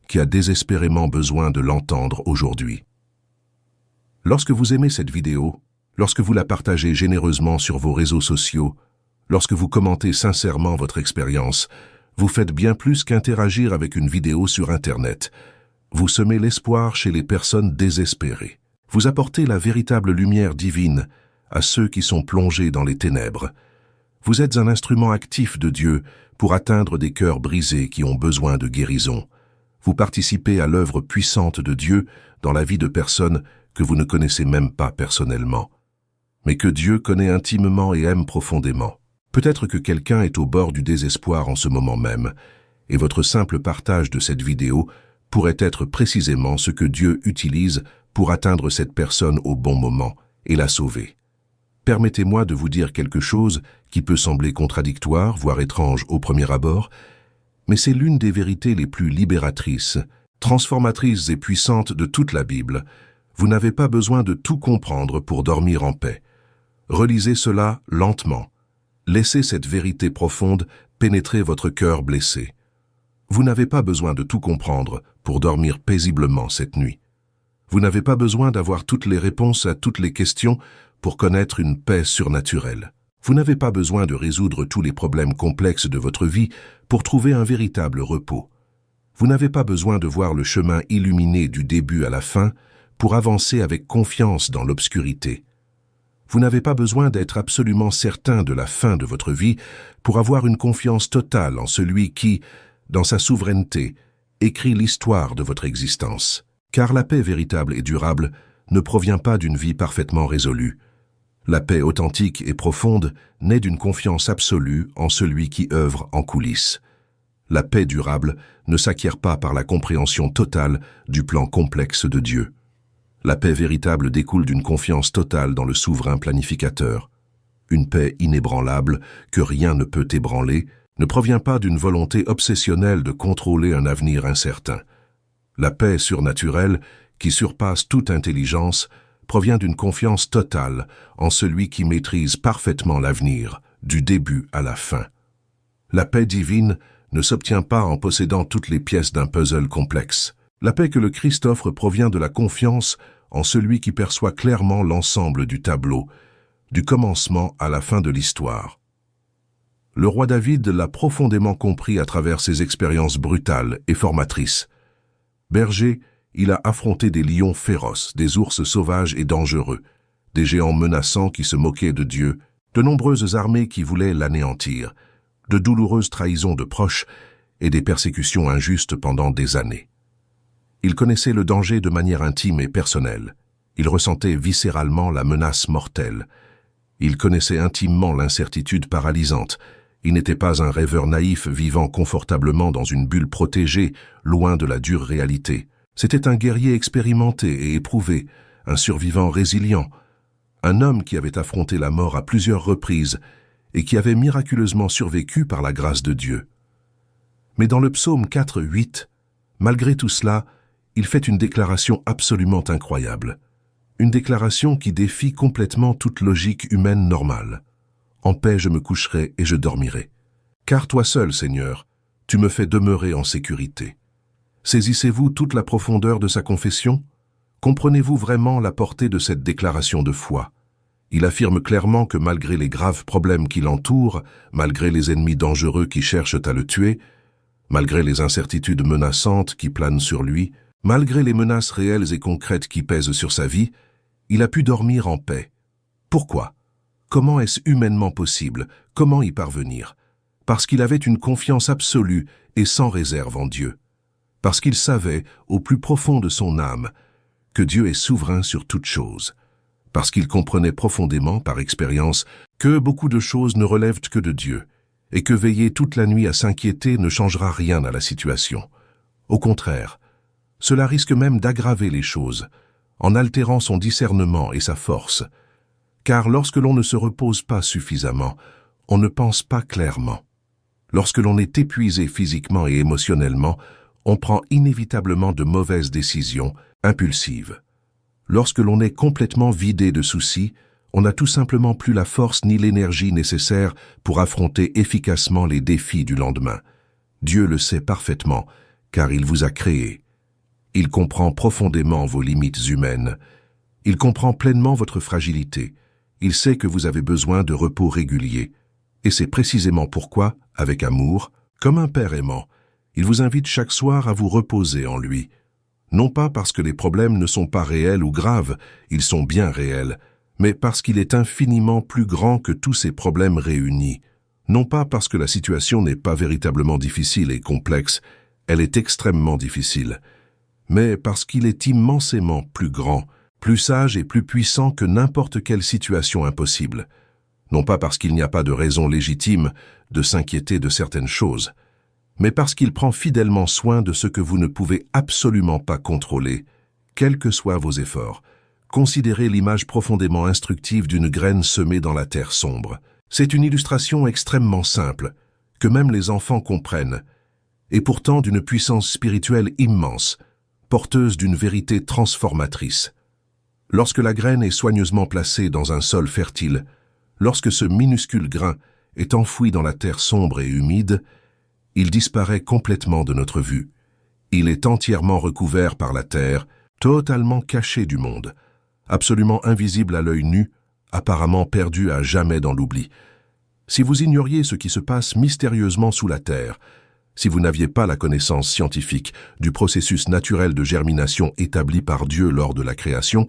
qui a désespérément besoin de l'entendre aujourd'hui. » Lorsque vous aimez cette vidéo, lorsque vous la partagez généreusement sur vos réseaux sociaux, lorsque vous commentez sincèrement votre expérience, vous faites bien plus qu'interagir avec une vidéo sur Internet. Vous semez l'espoir chez les personnes désespérées. Vous apportez la véritable lumière divine à ceux qui sont plongés dans les ténèbres. Vous êtes un instrument actif de Dieu pour atteindre des cœurs brisés qui ont besoin de guérison. Vous participez à l'œuvre puissante de Dieu dans la vie de personnes que vous ne connaissez même pas personnellement, mais que Dieu connaît intimement et aime profondément. Peut-être que quelqu'un est au bord du désespoir en ce moment même, et votre simple partage de cette vidéo pourrait être précisément ce que Dieu utilise pour atteindre cette personne au bon moment et la sauver. Permettez-moi de vous dire quelque chose qui peut sembler contradictoire, voire étrange au premier abord, mais c'est l'une des vérités les plus libératrices, transformatrices et puissantes de toute la Bible. Vous n'avez pas besoin de tout comprendre pour dormir en paix. Relisez cela lentement. Laissez cette vérité profonde pénétrer votre cœur blessé. Vous n'avez pas besoin de tout comprendre pour dormir paisiblement cette nuit. Vous n'avez pas besoin d'avoir toutes les réponses à toutes les questions pour connaître une paix surnaturelle. Vous n'avez pas besoin de résoudre tous les problèmes complexes de votre vie pour trouver un véritable repos. Vous n'avez pas besoin de voir le chemin illuminé du début à la fin pour avancer avec confiance dans l'obscurité. Vous n'avez pas besoin d'être absolument certain de la fin de votre vie pour avoir une confiance totale en celui qui, dans sa souveraineté, écrit l'histoire de votre existence. Car la paix véritable et durable ne provient pas d'une vie parfaitement résolue. La paix authentique et profonde naît d'une confiance absolue en celui qui œuvre en coulisses. La paix durable ne s'acquiert pas par la compréhension totale du plan complexe de Dieu. La paix véritable découle d'une confiance totale dans le souverain planificateur. Une paix inébranlable, que rien ne peut ébranler, ne provient pas d'une volonté obsessionnelle de contrôler un avenir incertain. La paix surnaturelle, qui surpasse toute intelligence, provient d'une confiance totale en celui qui maîtrise parfaitement l'avenir, du début à la fin. La paix divine ne s'obtient pas en possédant toutes les pièces d'un puzzle complexe. La paix que le Christ offre provient de la confiance en celui qui perçoit clairement l'ensemble du tableau, du commencement à la fin de l'histoire. Le roi David l'a profondément compris à travers ses expériences brutales et formatrices. Berger, il a affronté des lions féroces, des ours sauvages et dangereux, des géants menaçants qui se moquaient de Dieu, de nombreuses armées qui voulaient l'anéantir, de douloureuses trahisons de proches et des persécutions injustes pendant des années. Il connaissait le danger de manière intime et personnelle. Il ressentait viscéralement la menace mortelle. Il connaissait intimement l'incertitude paralysante. Il n'était pas un rêveur naïf vivant confortablement dans une bulle protégée, loin de la dure réalité. C'était un guerrier expérimenté et éprouvé, un survivant résilient, un homme qui avait affronté la mort à plusieurs reprises et qui avait miraculeusement survécu par la grâce de Dieu. Mais dans le psaume 4:8, malgré tout cela, il fait une déclaration absolument incroyable. Une déclaration qui défie complètement toute logique humaine normale. En paix je me coucherai et je dormirai. Car toi seul, Seigneur, tu me fais demeurer en sécurité. Saisissez-vous toute la profondeur de sa confession? Comprenez-vous vraiment la portée de cette déclaration de foi? Il affirme clairement que malgré les graves problèmes qui l'entourent, malgré les ennemis dangereux qui cherchent à le tuer, malgré les incertitudes menaçantes qui planent sur lui, malgré les menaces réelles et concrètes qui pèsent sur sa vie, il a pu dormir en paix. Pourquoi? Comment est-ce humainement possible? Comment y parvenir? Parce qu'il avait une confiance absolue et sans réserve en Dieu. Parce qu'il savait, au plus profond de son âme, que Dieu est souverain sur toutes choses, parce qu'il comprenait profondément, par expérience, que beaucoup de choses ne relèvent que de Dieu, et que veiller toute la nuit à s'inquiéter ne changera rien à la situation. Au contraire, cela risque même d'aggraver les choses, en altérant son discernement et sa force, car lorsque l'on ne se repose pas suffisamment, on ne pense pas clairement. Lorsque l'on est épuisé physiquement et émotionnellement, on prend inévitablement de mauvaises décisions, impulsives. Lorsque l'on est complètement vidé de soucis, on n'a tout simplement plus la force ni l'énergie nécessaires pour affronter efficacement les défis du lendemain. Dieu le sait parfaitement, car il vous a créé. Il comprend profondément vos limites humaines. Il comprend pleinement votre fragilité. Il sait que vous avez besoin de repos régulier. Et c'est précisément pourquoi, avec amour, comme un père aimant, il vous invite chaque soir à vous reposer en lui. Non pas parce que les problèmes ne sont pas réels ou graves, ils sont bien réels, mais parce qu'il est infiniment plus grand que tous ces problèmes réunis. Non pas parce que la situation n'est pas véritablement difficile et complexe, elle est extrêmement difficile, mais parce qu'il est immensément plus grand, plus sage et plus puissant que n'importe quelle situation impossible. Non pas parce qu'il n'y a pas de raison légitime de s'inquiéter de certaines choses, mais parce qu'il prend fidèlement soin de ce que vous ne pouvez absolument pas contrôler, quels que soient vos efforts. Considérez l'image profondément instructive d'une graine semée dans la terre sombre. C'est une illustration extrêmement simple, que même les enfants comprennent, et pourtant d'une puissance spirituelle immense, porteuse d'une vérité transformatrice. Lorsque la graine est soigneusement placée dans un sol fertile, lorsque ce minuscule grain est enfoui dans la terre sombre et humide, il disparaît complètement de notre vue. Il est entièrement recouvert par la terre, totalement caché du monde, absolument invisible à l'œil nu, apparemment perdu à jamais dans l'oubli. Si vous ignoriez ce qui se passe mystérieusement sous la terre, si vous n'aviez pas la connaissance scientifique du processus naturel de germination établi par Dieu lors de la création,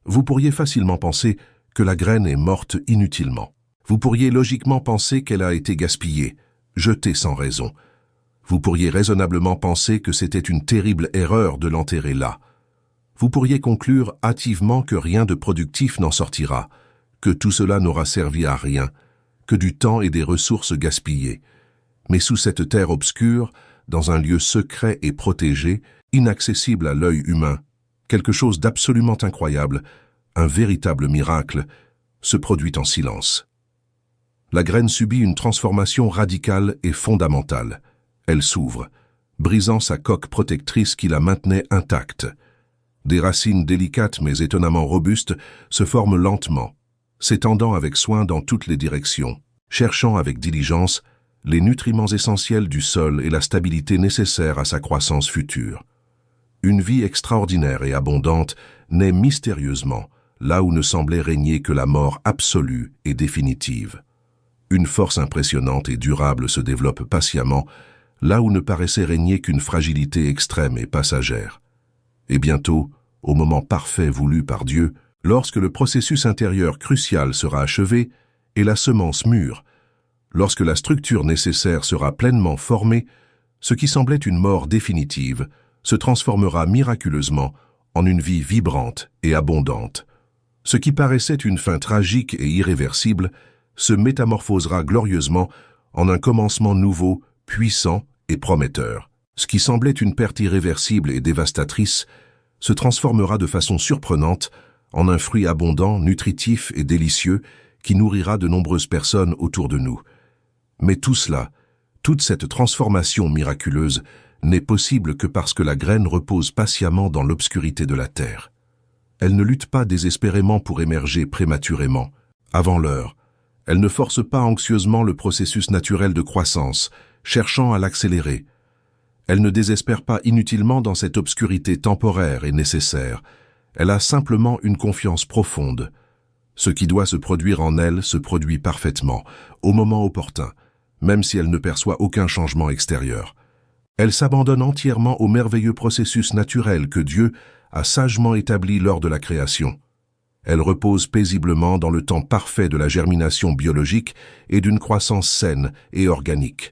vous pourriez facilement penser que la graine est morte inutilement. Vous pourriez logiquement penser qu'elle a été gaspillée, jetée sans raison. Vous pourriez raisonnablement penser que c'était une terrible erreur de l'enterrer là. Vous pourriez conclure hâtivement que rien de productif n'en sortira, que tout cela n'aura servi à rien, que du temps et des ressources gaspillées. Mais sous cette terre obscure, dans un lieu secret et protégé, inaccessible à l'œil humain, quelque chose d'absolument incroyable, un véritable miracle, se produit en silence. La graine subit une transformation radicale et fondamentale. Elle s'ouvre, brisant sa coque protectrice qui la maintenait intacte. Des racines délicates mais étonnamment robustes se forment lentement, s'étendant avec soin dans toutes les directions, cherchant avec diligence les nutriments essentiels du sol et la stabilité nécessaire à sa croissance future. Une vie extraordinaire et abondante naît mystérieusement, là où ne semblait régner que la mort absolue et définitive. Une force impressionnante et durable se développe patiemment, là où ne paraissait régner qu'une fragilité extrême et passagère. Et bientôt, au moment parfait voulu par Dieu, lorsque le processus intérieur crucial sera achevé et la semence mûre, lorsque la structure nécessaire sera pleinement formée, ce qui semblait une mort définitive se transformera miraculeusement en une vie vibrante et abondante. Ce qui paraissait une fin tragique et irréversible se métamorphosera glorieusement en un commencement nouveau, puissant et prometteur. Ce qui semblait une perte irréversible et dévastatrice se transformera de façon surprenante en un fruit abondant, nutritif et délicieux qui nourrira de nombreuses personnes autour de nous. Mais tout cela, toute cette transformation miraculeuse, n'est possible que parce que la graine repose patiemment dans l'obscurité de la terre. Elle ne lutte pas désespérément pour émerger prématurément, avant l'heure. Elle ne force pas anxieusement le processus naturel de croissance, cherchant à l'accélérer. Elle ne désespère pas inutilement dans cette obscurité temporaire et nécessaire. Elle a simplement une confiance profonde. Ce qui doit se produire en elle se produit parfaitement, au moment opportun, même si elle ne perçoit aucun changement extérieur. Elle s'abandonne entièrement au merveilleux processus naturel que Dieu a sagement établi lors de la création. Elle repose paisiblement dans le temps parfait de la germination biologique et d'une croissance saine et organique.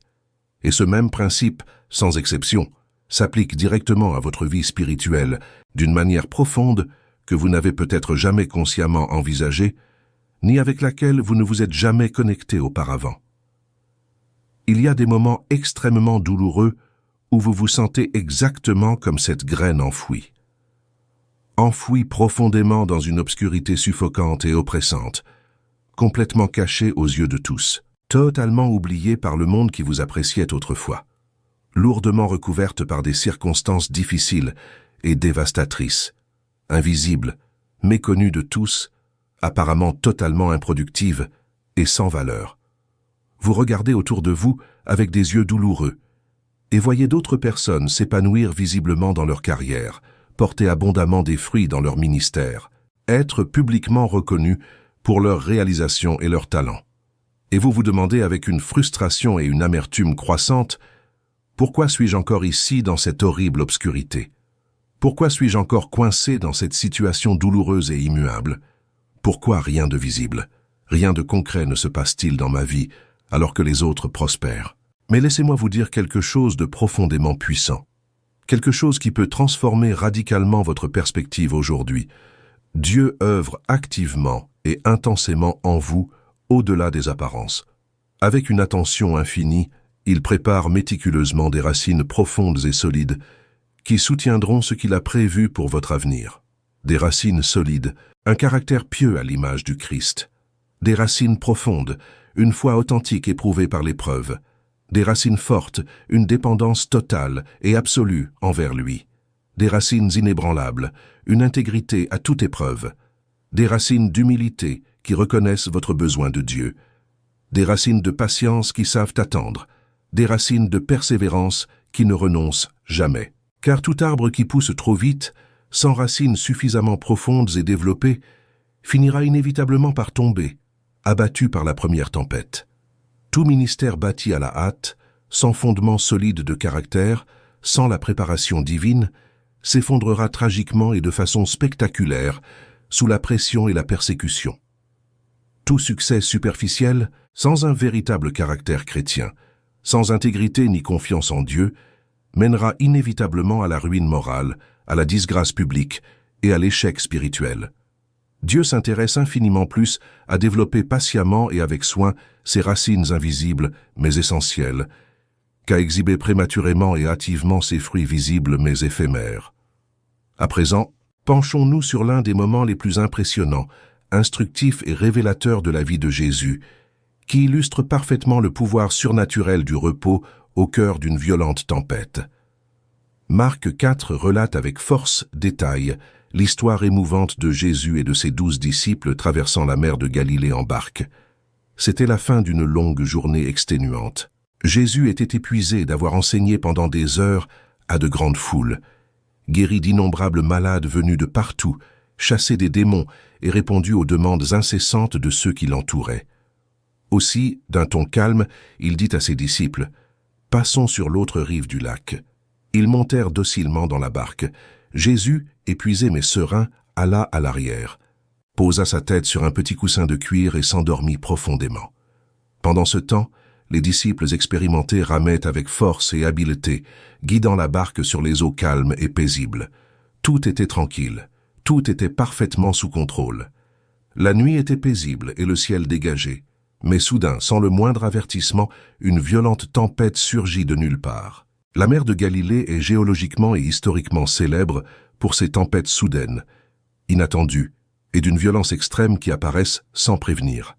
Et ce même principe, sans exception, s'applique directement à votre vie spirituelle d'une manière profonde que vous n'avez peut-être jamais consciemment envisagée, ni avec laquelle vous ne vous êtes jamais connecté auparavant. Il y a des moments extrêmement douloureux où vous vous sentez exactement comme cette graine enfouie. Enfouie profondément dans une obscurité suffocante et oppressante, complètement cachée aux yeux de tous, totalement oubliée par le monde qui vous appréciait autrefois, lourdement recouverte par des circonstances difficiles et dévastatrices, invisible, méconnue de tous, apparemment totalement improductive et sans valeur. Vous regardez autour de vous avec des yeux douloureux et voyez d'autres personnes s'épanouir visiblement dans leur carrière, porter abondamment des fruits dans leur ministère, être publiquement reconnus pour leurs réalisations et leurs talents. Et vous vous demandez avec une frustration et une amertume croissante, pourquoi suis-je encore ici dans cette horrible obscurité? Pourquoi suis-je encore coincé dans cette situation douloureuse et immuable? Pourquoi rien de visible, rien de concret ne se passe-t-il dans ma vie alors que les autres prospèrent? Mais laissez-moi vous dire quelque chose de profondément puissant, quelque chose qui peut transformer radicalement votre perspective aujourd'hui. Dieu œuvre activement et intensément en vous, au-delà des apparences. Avec une attention infinie, il prépare méticuleusement des racines profondes et solides qui soutiendront ce qu'il a prévu pour votre avenir. Des racines solides, un caractère pieux à l'image du Christ. Des racines profondes, une foi authentique éprouvée par l'épreuve. Des racines fortes, une dépendance totale et absolue envers lui. Des racines inébranlables, une intégrité à toute épreuve. Des racines d'humilité qui reconnaissent votre besoin de Dieu. Des racines de patience qui savent attendre. Des racines de persévérance qui ne renoncent jamais. Car tout arbre qui pousse trop vite, sans racines suffisamment profondes et développées, finira inévitablement par tomber, abattu par la première tempête. Tout ministère bâti à la hâte, sans fondement solide de caractère, sans la préparation divine, s'effondrera tragiquement et de façon spectaculaire sous la pression et la persécution. Tout succès superficiel, sans un véritable caractère chrétien, sans intégrité ni confiance en Dieu, mènera inévitablement à la ruine morale, à la disgrâce publique et à l'échec spirituel. Dieu s'intéresse infiniment plus à développer patiemment et avec soin ses racines invisibles mais essentielles, qu'à exhiber prématurément et hâtivement ses fruits visibles mais éphémères. À présent, penchons-nous sur l'un des moments les plus impressionnants, instructifs et révélateurs de la vie de Jésus, qui illustre parfaitement le pouvoir surnaturel du repos au cœur d'une violente tempête. Marc 4 relate avec force détail l'histoire émouvante de Jésus et de ses 12 disciples traversant la mer de Galilée en barque. C'était la fin d'une longue journée exténuante. Jésus était épuisé d'avoir enseigné pendant des heures à de grandes foules, guéri d'innombrables malades venus de partout, chassé des démons et répondu aux demandes incessantes de ceux qui l'entouraient. Aussi, d'un ton calme, il dit à ses disciples, « Passons sur l'autre rive du lac. » Ils montèrent docilement dans la barque. Jésus, épuisé mais serein, alla à l'arrière, posa sa tête sur un petit coussin de cuir et s'endormit profondément. Pendant ce temps, les disciples expérimentés ramaient avec force et habileté, guidant la barque sur les eaux calmes et paisibles. Tout était tranquille, tout était parfaitement sous contrôle. La nuit était paisible et le ciel dégagé, mais soudain, sans le moindre avertissement, une violente tempête surgit de nulle part. La mer de Galilée est géologiquement et historiquement célèbre pour ses tempêtes soudaines, inattendues, et d'une violence extrême qui apparaissent sans prévenir.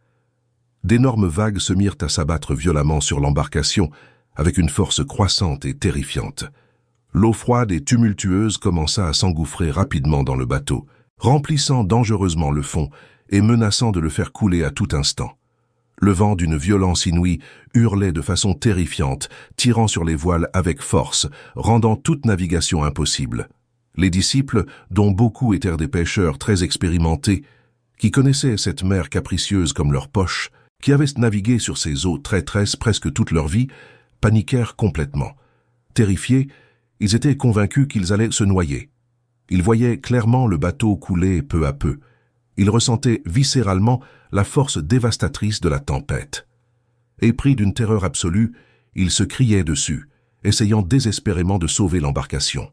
D'énormes vagues se mirent à s'abattre violemment sur l'embarcation, avec une force croissante et terrifiante. L'eau froide et tumultueuse commença à s'engouffrer rapidement dans le bateau, remplissant dangereusement le fond et menaçant de le faire couler à tout instant. Le vent d'une violence inouïe hurlait de façon terrifiante, tirant sur les voiles avec force, rendant toute navigation impossible. Les disciples, dont beaucoup étaient des pêcheurs très expérimentés, qui connaissaient cette mer capricieuse comme leur poche, qui avaient navigué sur ces eaux traîtresses presque toute leur vie, paniquèrent complètement. Terrifiés, ils étaient convaincus qu'ils allaient se noyer. Ils voyaient clairement le bateau couler peu à peu. Ils ressentaient viscéralement la force dévastatrice de la tempête. Épris d'une terreur absolue, ils se criaient dessus, essayant désespérément de sauver l'embarcation.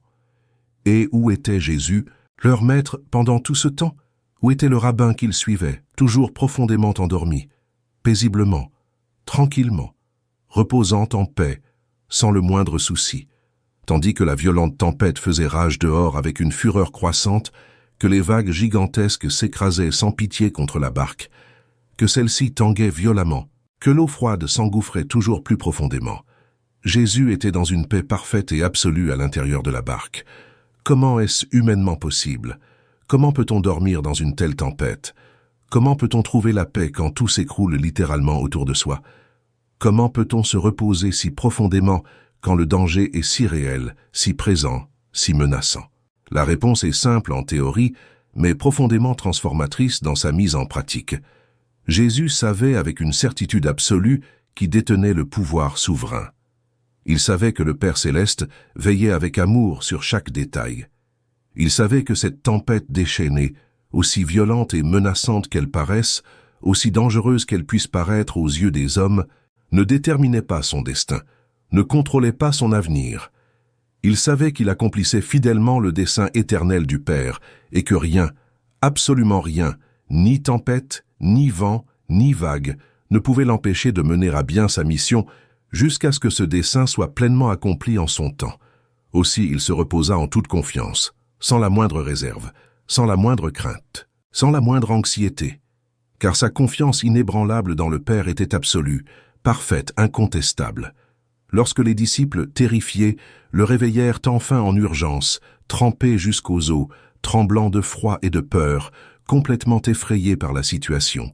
Et où était Jésus, leur maître, pendant tout ce temps? Où était le rabbin qu'ils suivaient, toujours profondément endormi, paisiblement, tranquillement, reposant en paix, sans le moindre souci, tandis que la violente tempête faisait rage dehors avec une fureur croissante, que les vagues gigantesques s'écrasaient sans pitié contre la barque, que celle-ci tanguait violemment, que l'eau froide s'engouffrait toujours plus profondément. Jésus était dans une paix parfaite et absolue à l'intérieur de la barque. Comment est-ce humainement possible? Comment peut-on dormir dans une telle tempête? Comment peut-on trouver la paix quand tout s'écroule littéralement autour de soi? Comment peut-on se reposer si profondément quand le danger est si réel, si présent, si menaçant? La réponse est simple en théorie, mais profondément transformatrice dans sa mise en pratique. Jésus savait avec une certitude absolue qui détenait le pouvoir souverain. Il savait que le Père Céleste veillait avec amour sur chaque détail. Il savait que cette tempête déchaînée, aussi violente et menaçante qu'elle paraisse, aussi dangereuse qu'elle puisse paraître aux yeux des hommes, ne déterminait pas son destin, ne contrôlait pas son avenir. Il savait qu'il accomplissait fidèlement le dessein éternel du Père et que rien, absolument rien, ni tempête, ni vent, ni vague, ne pouvait l'empêcher de mener à bien sa mission jusqu'à ce que ce dessein soit pleinement accompli en son temps. Aussi il se reposa en toute confiance, sans la moindre réserve, sans la moindre crainte, sans la moindre anxiété, car sa confiance inébranlable dans le Père était absolue, parfaite, incontestable. Lorsque les disciples, terrifiés, le réveillèrent enfin en urgence, trempé jusqu'aux os, tremblant de froid et de peur, complètement effrayés par la situation,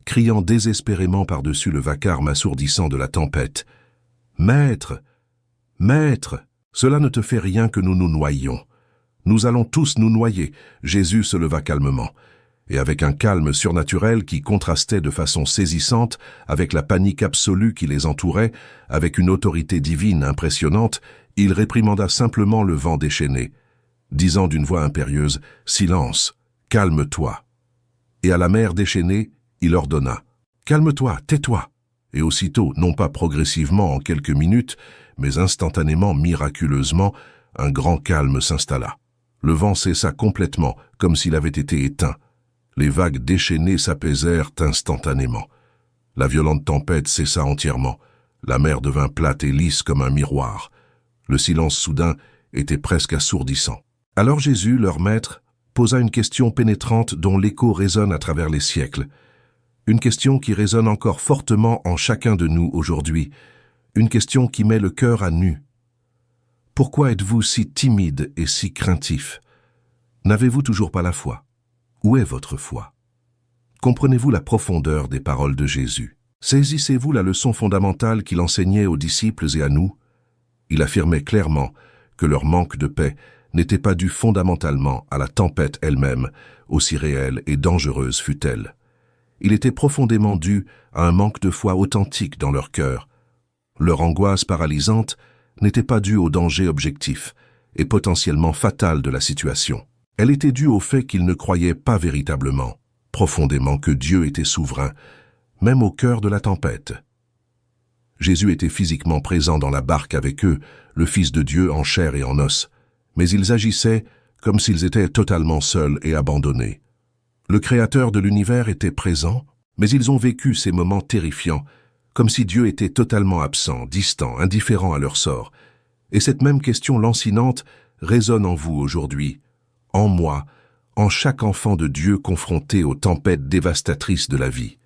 criant désespérément par-dessus le vacarme assourdissant de la tempête. « Maître, Maître, cela ne te fait rien que nous nous noyions. Nous allons tous nous noyer. » Jésus se leva calmement, et avec un calme surnaturel qui contrastait de façon saisissante avec la panique absolue qui les entourait, avec une autorité divine impressionnante, il réprimanda simplement le vent déchaîné, disant d'une voix impérieuse « Silence, calme-toi » et à la mer déchaînée, il ordonna « Calme-toi, tais-toi » et aussitôt, non pas progressivement en quelques minutes, mais instantanément, miraculeusement, un grand calme s'installa. Le vent cessa complètement, comme s'il avait été éteint. Les vagues déchaînées s'apaisèrent instantanément. La violente tempête cessa entièrement. La mer devint plate et lisse comme un miroir. Le silence soudain était presque assourdissant. Alors Jésus, leur maître, posa une question pénétrante dont l'écho résonne à travers les siècles. Une question qui résonne encore fortement en chacun de nous aujourd'hui. Une question qui met le cœur à nu. Pourquoi êtes-vous si timide et si craintif? N'avez-vous toujours pas la foi? Où est votre foi? Comprenez-vous la profondeur des paroles de Jésus? Saisissez-vous la leçon fondamentale qu'il enseignait aux disciples et à nous? Il affirmait clairement que leur manque de paix n'était pas dû fondamentalement à la tempête elle-même, aussi réelle et dangereuse fût-elle. Il était profondément dû à un manque de foi authentique dans leur cœur. Leur angoisse paralysante n'était pas due au danger objectif et potentiellement fatal de la situation. Elle était due au fait qu'ils ne croyaient pas véritablement, profondément, que Dieu était souverain, même au cœur de la tempête. Jésus était physiquement présent dans la barque avec eux, le Fils de Dieu en chair et en os, mais ils agissaient comme s'ils étaient totalement seuls et abandonnés. Le Créateur de l'univers était présent, mais ils ont vécu ces moments terrifiants, comme si Dieu était totalement absent, distant, indifférent à leur sort. Et cette même question lancinante résonne en vous aujourd'hui, en moi, en chaque enfant de Dieu confronté aux tempêtes dévastatrices de la vie.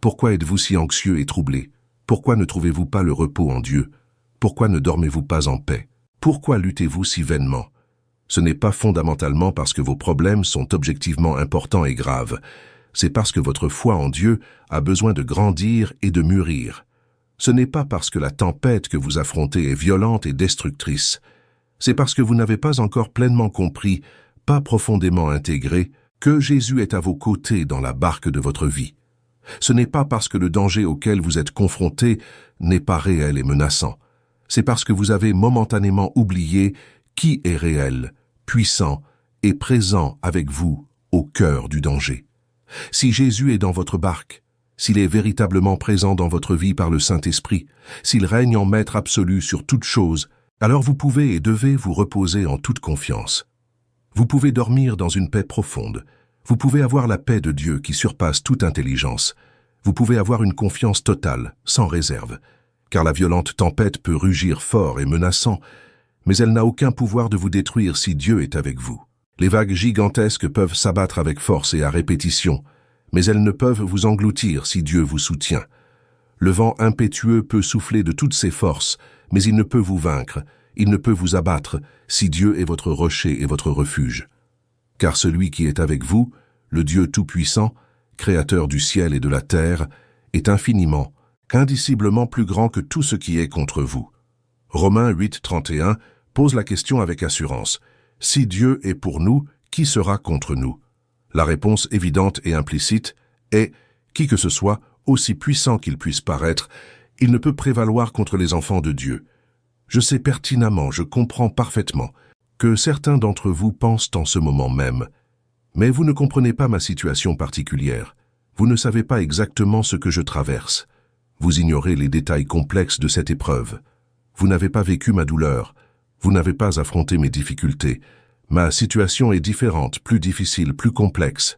Pourquoi êtes-vous si anxieux et troublé? Pourquoi ne trouvez-vous pas le repos en Dieu? Pourquoi ne dormez-vous pas en paix? Pourquoi luttez-vous si vainement? Ce n'est pas fondamentalement parce que vos problèmes sont objectivement importants et graves. C'est parce que votre foi en Dieu a besoin de grandir et de mûrir. Ce n'est pas parce que la tempête que vous affrontez est violente et destructrice. C'est parce que vous n'avez pas encore pleinement compris, pas profondément intégré, que Jésus est à vos côtés dans la barque de votre vie. Ce n'est pas parce que le danger auquel vous êtes confrontés n'est pas réel et menaçant. C'est parce que vous avez momentanément oublié qui est réel, puissant et présent avec vous au cœur du danger. Si Jésus est dans votre barque, s'il est véritablement présent dans votre vie par le Saint-Esprit, s'il règne en maître absolu sur toute chose, alors vous pouvez et devez vous reposer en toute confiance. Vous pouvez dormir dans une paix profonde. Vous pouvez avoir la paix de Dieu qui surpasse toute intelligence. Vous pouvez avoir une confiance totale, sans réserve, car la violente tempête peut rugir fort et menaçant, mais elle n'a aucun pouvoir de vous détruire si Dieu est avec vous. Les vagues gigantesques peuvent s'abattre avec force et à répétition, mais elles ne peuvent vous engloutir si Dieu vous soutient. Le vent impétueux peut souffler de toutes ses forces, mais il ne peut vous vaincre, il ne peut vous abattre, si Dieu est votre rocher et votre refuge. Car celui qui est avec vous, le Dieu Tout-Puissant, Créateur du ciel et de la terre, est infiniment, indiciblement plus grand que tout ce qui est contre vous. Romains 8, 31 pose la question avec assurance. Si Dieu est pour nous, qui sera contre nous? La réponse évidente et implicite est « qui que ce soit, aussi puissant qu'il puisse paraître, il ne peut prévaloir contre les enfants de Dieu. » Je sais pertinemment, je comprends parfaitement que certains d'entre vous pensent en ce moment même. Mais vous ne comprenez pas ma situation particulière. Vous ne savez pas exactement ce que je traverse. Vous ignorez les détails complexes de cette épreuve. Vous n'avez pas vécu ma douleur. Vous n'avez pas affronté mes difficultés. Ma situation est différente, plus difficile, plus complexe.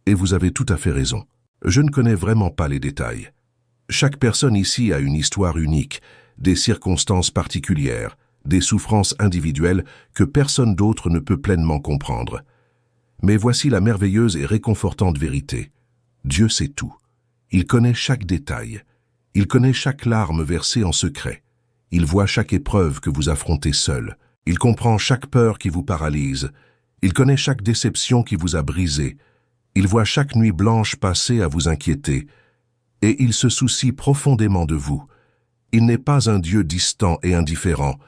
Et vous avez tout à fait raison. Je ne connais vraiment pas les détails. Chaque personne ici a une histoire unique, des circonstances particulières, des souffrances individuelles que personne d'autre ne peut pleinement comprendre. Mais voici la merveilleuse et réconfortante vérité. Dieu sait tout. Il connaît chaque détail. Il connaît chaque larme versée en secret. Il voit chaque épreuve que vous affrontez seul. Il comprend chaque peur qui vous paralyse. Il connaît chaque déception qui vous a brisé. Il voit chaque nuit blanche passée à vous inquiéter. Et il se soucie profondément de vous. Il n'est pas un Dieu distant et indifférent.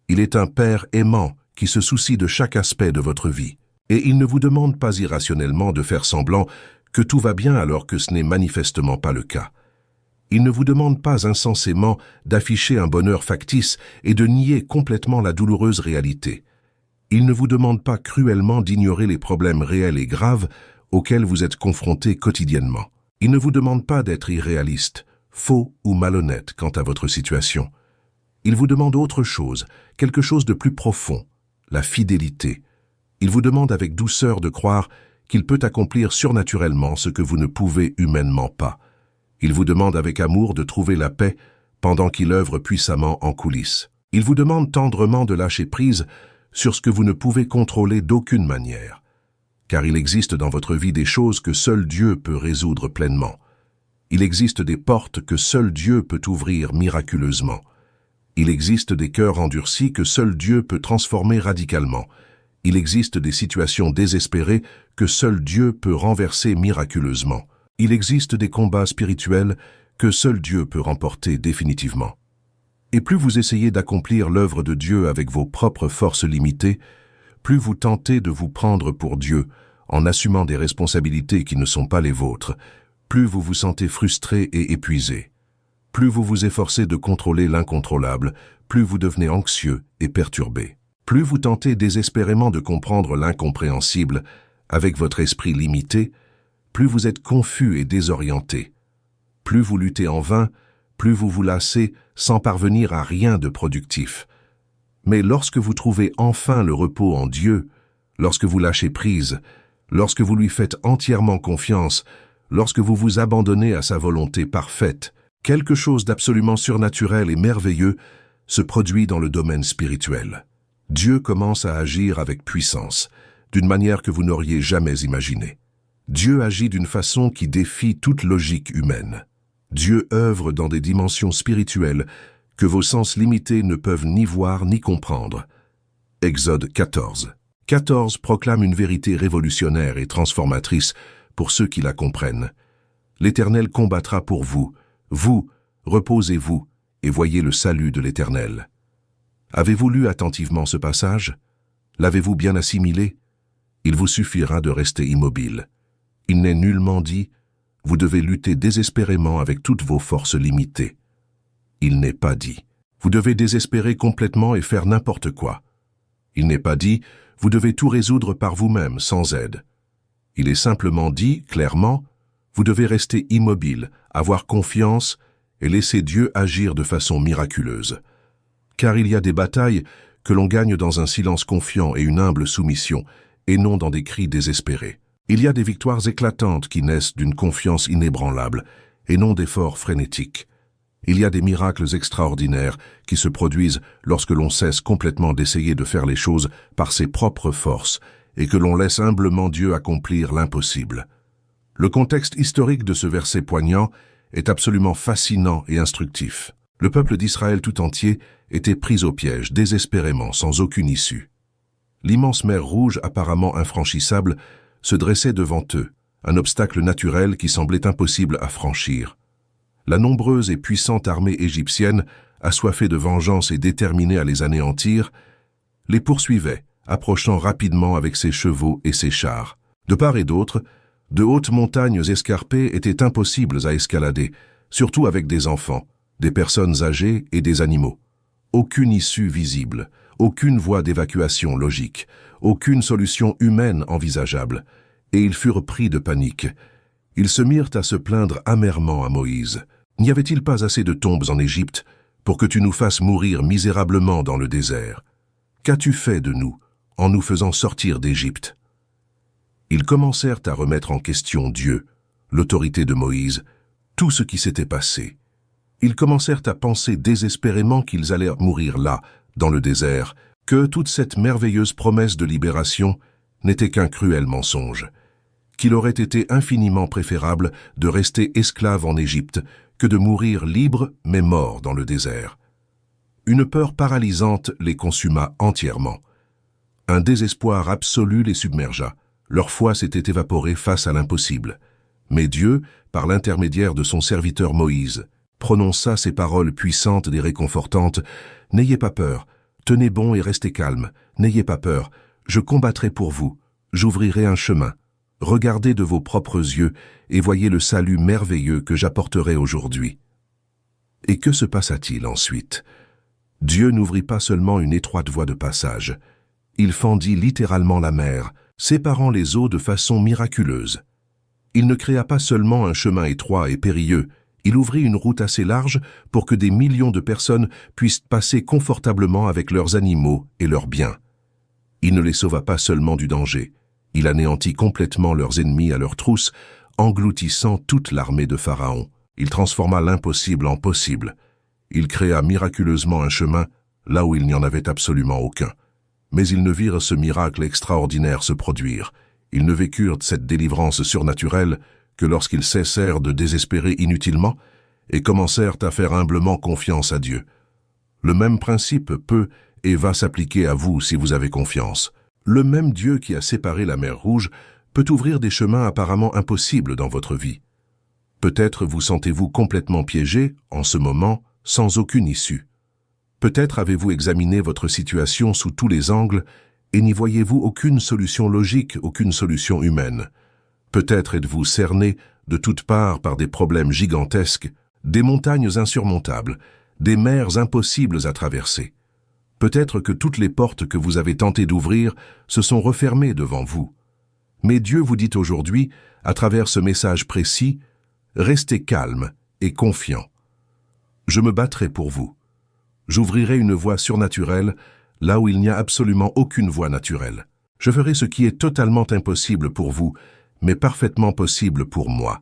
Il est un Père aimant qui se soucie de chaque aspect de votre vie. Et il ne vous demande pas irrationnellement de faire semblant que tout va bien alors que ce n'est manifestement pas le cas. Il ne vous demande pas insensément d'afficher un bonheur factice et de nier complètement la douloureuse réalité. Il ne vous demande pas cruellement d'ignorer les problèmes réels et graves auxquels vous êtes confrontés quotidiennement. Il ne vous demande pas d'être irréaliste, faux ou malhonnête quant à votre situation. Il vous demande autre chose, quelque chose de plus profond, la fidélité. Il vous demande avec douceur de croire qu'il peut accomplir surnaturellement ce que vous ne pouvez humainement pas. Il vous demande avec amour de trouver la paix pendant qu'il œuvre puissamment en coulisses. Il vous demande tendrement de lâcher prise sur ce que vous ne pouvez contrôler d'aucune manière, car il existe dans votre vie des choses que seul Dieu peut résoudre pleinement. Il existe des portes que seul Dieu peut ouvrir miraculeusement. Il existe des cœurs endurcis que seul Dieu peut transformer radicalement. Il existe des situations désespérées que seul Dieu peut renverser miraculeusement. Il existe des combats spirituels que seul Dieu peut remporter définitivement. Et plus vous essayez d'accomplir l'œuvre de Dieu avec vos propres forces limitées, plus vous tentez de vous prendre pour Dieu en assumant des responsabilités qui ne sont pas les vôtres, plus vous vous sentez frustré et épuisé. Plus vous vous efforcez de contrôler l'incontrôlable, plus vous devenez anxieux et perturbé. Plus vous tentez désespérément de comprendre l'incompréhensible avec votre esprit limité, plus vous êtes confus et désorienté. Plus vous luttez en vain, plus vous vous lassez sans parvenir à rien de productif. Mais lorsque vous trouvez enfin le repos en Dieu, lorsque vous lâchez prise, lorsque vous lui faites entièrement confiance, lorsque vous vous abandonnez à sa volonté parfaite, quelque chose d'absolument surnaturel et merveilleux se produit dans le domaine spirituel. Dieu commence à agir avec puissance, d'une manière que vous n'auriez jamais imaginée. Dieu agit d'une façon qui défie toute logique humaine. Dieu œuvre dans des dimensions spirituelles que vos sens limités ne peuvent ni voir ni comprendre. Exode 14. 14 proclame une vérité révolutionnaire et transformatrice pour ceux qui la comprennent. L'Éternel combattra pour vous. Vous, reposez-vous et voyez le salut de l'Éternel. Avez-vous lu attentivement ce passage? L'avez-vous bien assimilé? Il vous suffira de rester immobile. Il n'est nullement dit « Vous devez lutter désespérément avec toutes vos forces limitées ». Il n'est pas dit « Vous devez désespérer complètement et faire n'importe quoi ». Il n'est pas dit « Vous devez tout résoudre par vous-même, sans aide ». Il est simplement dit, clairement, « Vous devez rester immobile, avoir confiance et laisser Dieu agir de façon miraculeuse. Car il y a des batailles que l'on gagne dans un silence confiant et une humble soumission, et non dans des cris désespérés. Il y a des victoires éclatantes qui naissent d'une confiance inébranlable, et non d'efforts frénétiques. Il y a des miracles extraordinaires qui se produisent lorsque l'on cesse complètement d'essayer de faire les choses par ses propres forces, et que l'on laisse humblement Dieu accomplir l'impossible. Le contexte historique de ce verset poignant est absolument fascinant et instructif. Le peuple d'Israël tout entier était pris au piège, désespérément, sans aucune issue. L'immense mer Rouge, apparemment infranchissable, se dressait devant eux, un obstacle naturel qui semblait impossible à franchir. La nombreuse et puissante armée égyptienne, assoiffée de vengeance et déterminée à les anéantir, les poursuivait, approchant rapidement avec ses chevaux et ses chars. De part et d'autre, de hautes montagnes escarpées étaient impossibles à escalader, surtout avec des enfants, des personnes âgées et des animaux. Aucune issue visible, aucune voie d'évacuation logique, aucune solution humaine envisageable, et ils furent pris de panique. Ils se mirent à se plaindre amèrement à Moïse. « N'y avait-il pas assez de tombes en Égypte pour que tu nous fasses mourir misérablement dans le désert? Qu'as-tu fait de nous en nous faisant sortir d'Égypte ?» Ils commencèrent à remettre en question Dieu, l'autorité de Moïse, tout ce qui s'était passé. Ils commencèrent à penser désespérément qu'ils allaient mourir là, dans le désert, que toute cette merveilleuse promesse de libération n'était qu'un cruel mensonge, qu'il aurait été infiniment préférable de rester esclaves en Égypte que de mourir libres mais morts dans le désert. Une peur paralysante les consuma entièrement. Un désespoir absolu les submergea. Leur foi s'était évaporée face à l'impossible. Mais Dieu, par l'intermédiaire de son serviteur Moïse, prononça ces paroles puissantes et réconfortantes. « N'ayez pas peur, tenez bon et restez calme, n'ayez pas peur, je combattrai pour vous, j'ouvrirai un chemin. Regardez de vos propres yeux et voyez le salut merveilleux que j'apporterai aujourd'hui. » Et que se passa-t-il ensuite? Dieu n'ouvrit pas seulement une étroite voie de passage, il fendit littéralement la mer, séparant les eaux de façon miraculeuse. Il ne créa pas seulement un chemin étroit et périlleux, il ouvrit une route assez large pour que des millions de personnes puissent passer confortablement avec leurs animaux et leurs biens. Il ne les sauva pas seulement du danger, il anéantit complètement leurs ennemis à leurs trousses, engloutissant toute l'armée de Pharaon. Il transforma l'impossible en possible. Il créa miraculeusement un chemin là où il n'y en avait absolument aucun. Mais ils ne virent ce miracle extraordinaire se produire. Ils ne vécurent cette délivrance surnaturelle que lorsqu'ils cessèrent de désespérer inutilement et commencèrent à faire humblement confiance à Dieu. Le même principe peut et va s'appliquer à vous si vous avez confiance. Le même Dieu qui a séparé la mer Rouge peut ouvrir des chemins apparemment impossibles dans votre vie. Peut-être vous sentez-vous complètement piégé, en ce moment, sans aucune issue. Peut-être avez-vous examiné votre situation sous tous les angles et n'y voyez-vous aucune solution logique, aucune solution humaine. Peut-être êtes-vous cerné de toutes parts par des problèmes gigantesques, des montagnes insurmontables, des mers impossibles à traverser. Peut-être que toutes les portes que vous avez tenté d'ouvrir se sont refermées devant vous. Mais Dieu vous dit aujourd'hui, à travers ce message précis, restez calme et confiant. Je me battrai pour vous. J'ouvrirai une voie surnaturelle là où il n'y a absolument aucune voie naturelle. Je ferai ce qui est totalement impossible pour vous, mais parfaitement possible pour moi.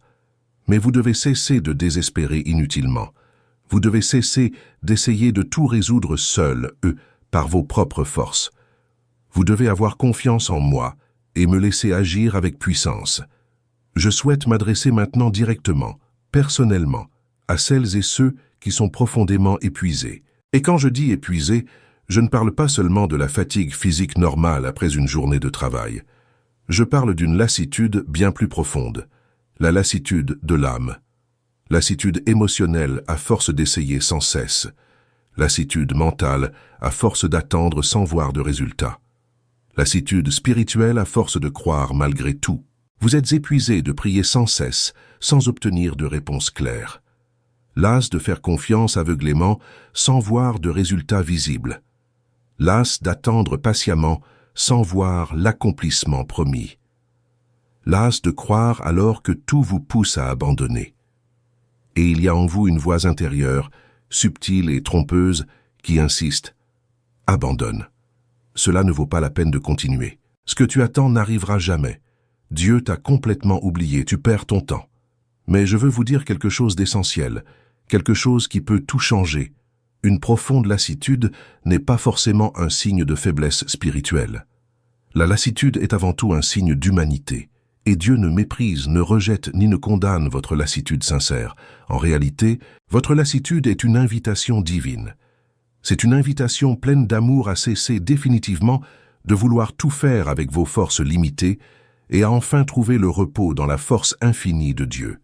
Mais vous devez cesser de désespérer inutilement. Vous devez cesser d'essayer de tout résoudre seul, par vos propres forces. Vous devez avoir confiance en moi et me laisser agir avec puissance. Je souhaite m'adresser maintenant directement, personnellement, à celles et ceux qui sont profondément épuisés. Et quand je dis épuisé, je ne parle pas seulement de la fatigue physique normale après une journée de travail. Je parle d'une lassitude bien plus profonde, la lassitude de l'âme. Lassitude émotionnelle à force d'essayer sans cesse. Lassitude mentale à force d'attendre sans voir de résultat. Lassitude spirituelle à force de croire malgré tout. Vous êtes épuisé de prier sans cesse, sans obtenir de réponse claire. Las de faire confiance aveuglément sans voir de résultats visibles. Las d'attendre patiemment sans voir l'accomplissement promis. las de croire alors que tout vous pousse à abandonner. Et il y a en vous une voix intérieure, subtile et trompeuse, qui insiste. Abandonne. Cela ne vaut pas la peine de continuer. Ce que tu attends n'arrivera jamais. Dieu t'a complètement oublié, tu perds ton temps. Mais je veux vous dire quelque chose d'essentiel, quelque chose qui peut tout changer. Une profonde lassitude n'est pas forcément un signe de faiblesse spirituelle. La lassitude est avant tout un signe d'humanité. Et Dieu ne méprise, ne rejette ni ne condamne votre lassitude sincère. En réalité, votre lassitude est une invitation divine. C'est une invitation pleine d'amour à cesser définitivement de vouloir tout faire avec vos forces limitées et à enfin trouver le repos dans la force infinie de Dieu.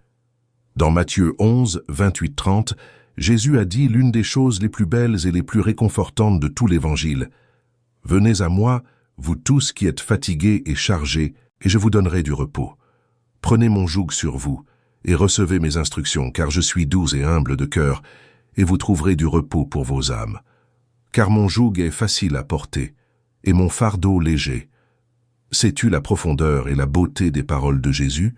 Dans Matthieu 11, 28-30, Jésus a dit l'une des choses les plus belles et les plus réconfortantes de tout l'Évangile. « Venez à moi, vous tous qui êtes fatigués et chargés, et je vous donnerai du repos. Prenez mon joug sur vous, et recevez mes instructions, car je suis doux et humble de cœur, et vous trouverez du repos pour vos âmes. Car mon joug est facile à porter, et mon fardeau léger. » Sais-tu la profondeur et la beauté des paroles de Jésus?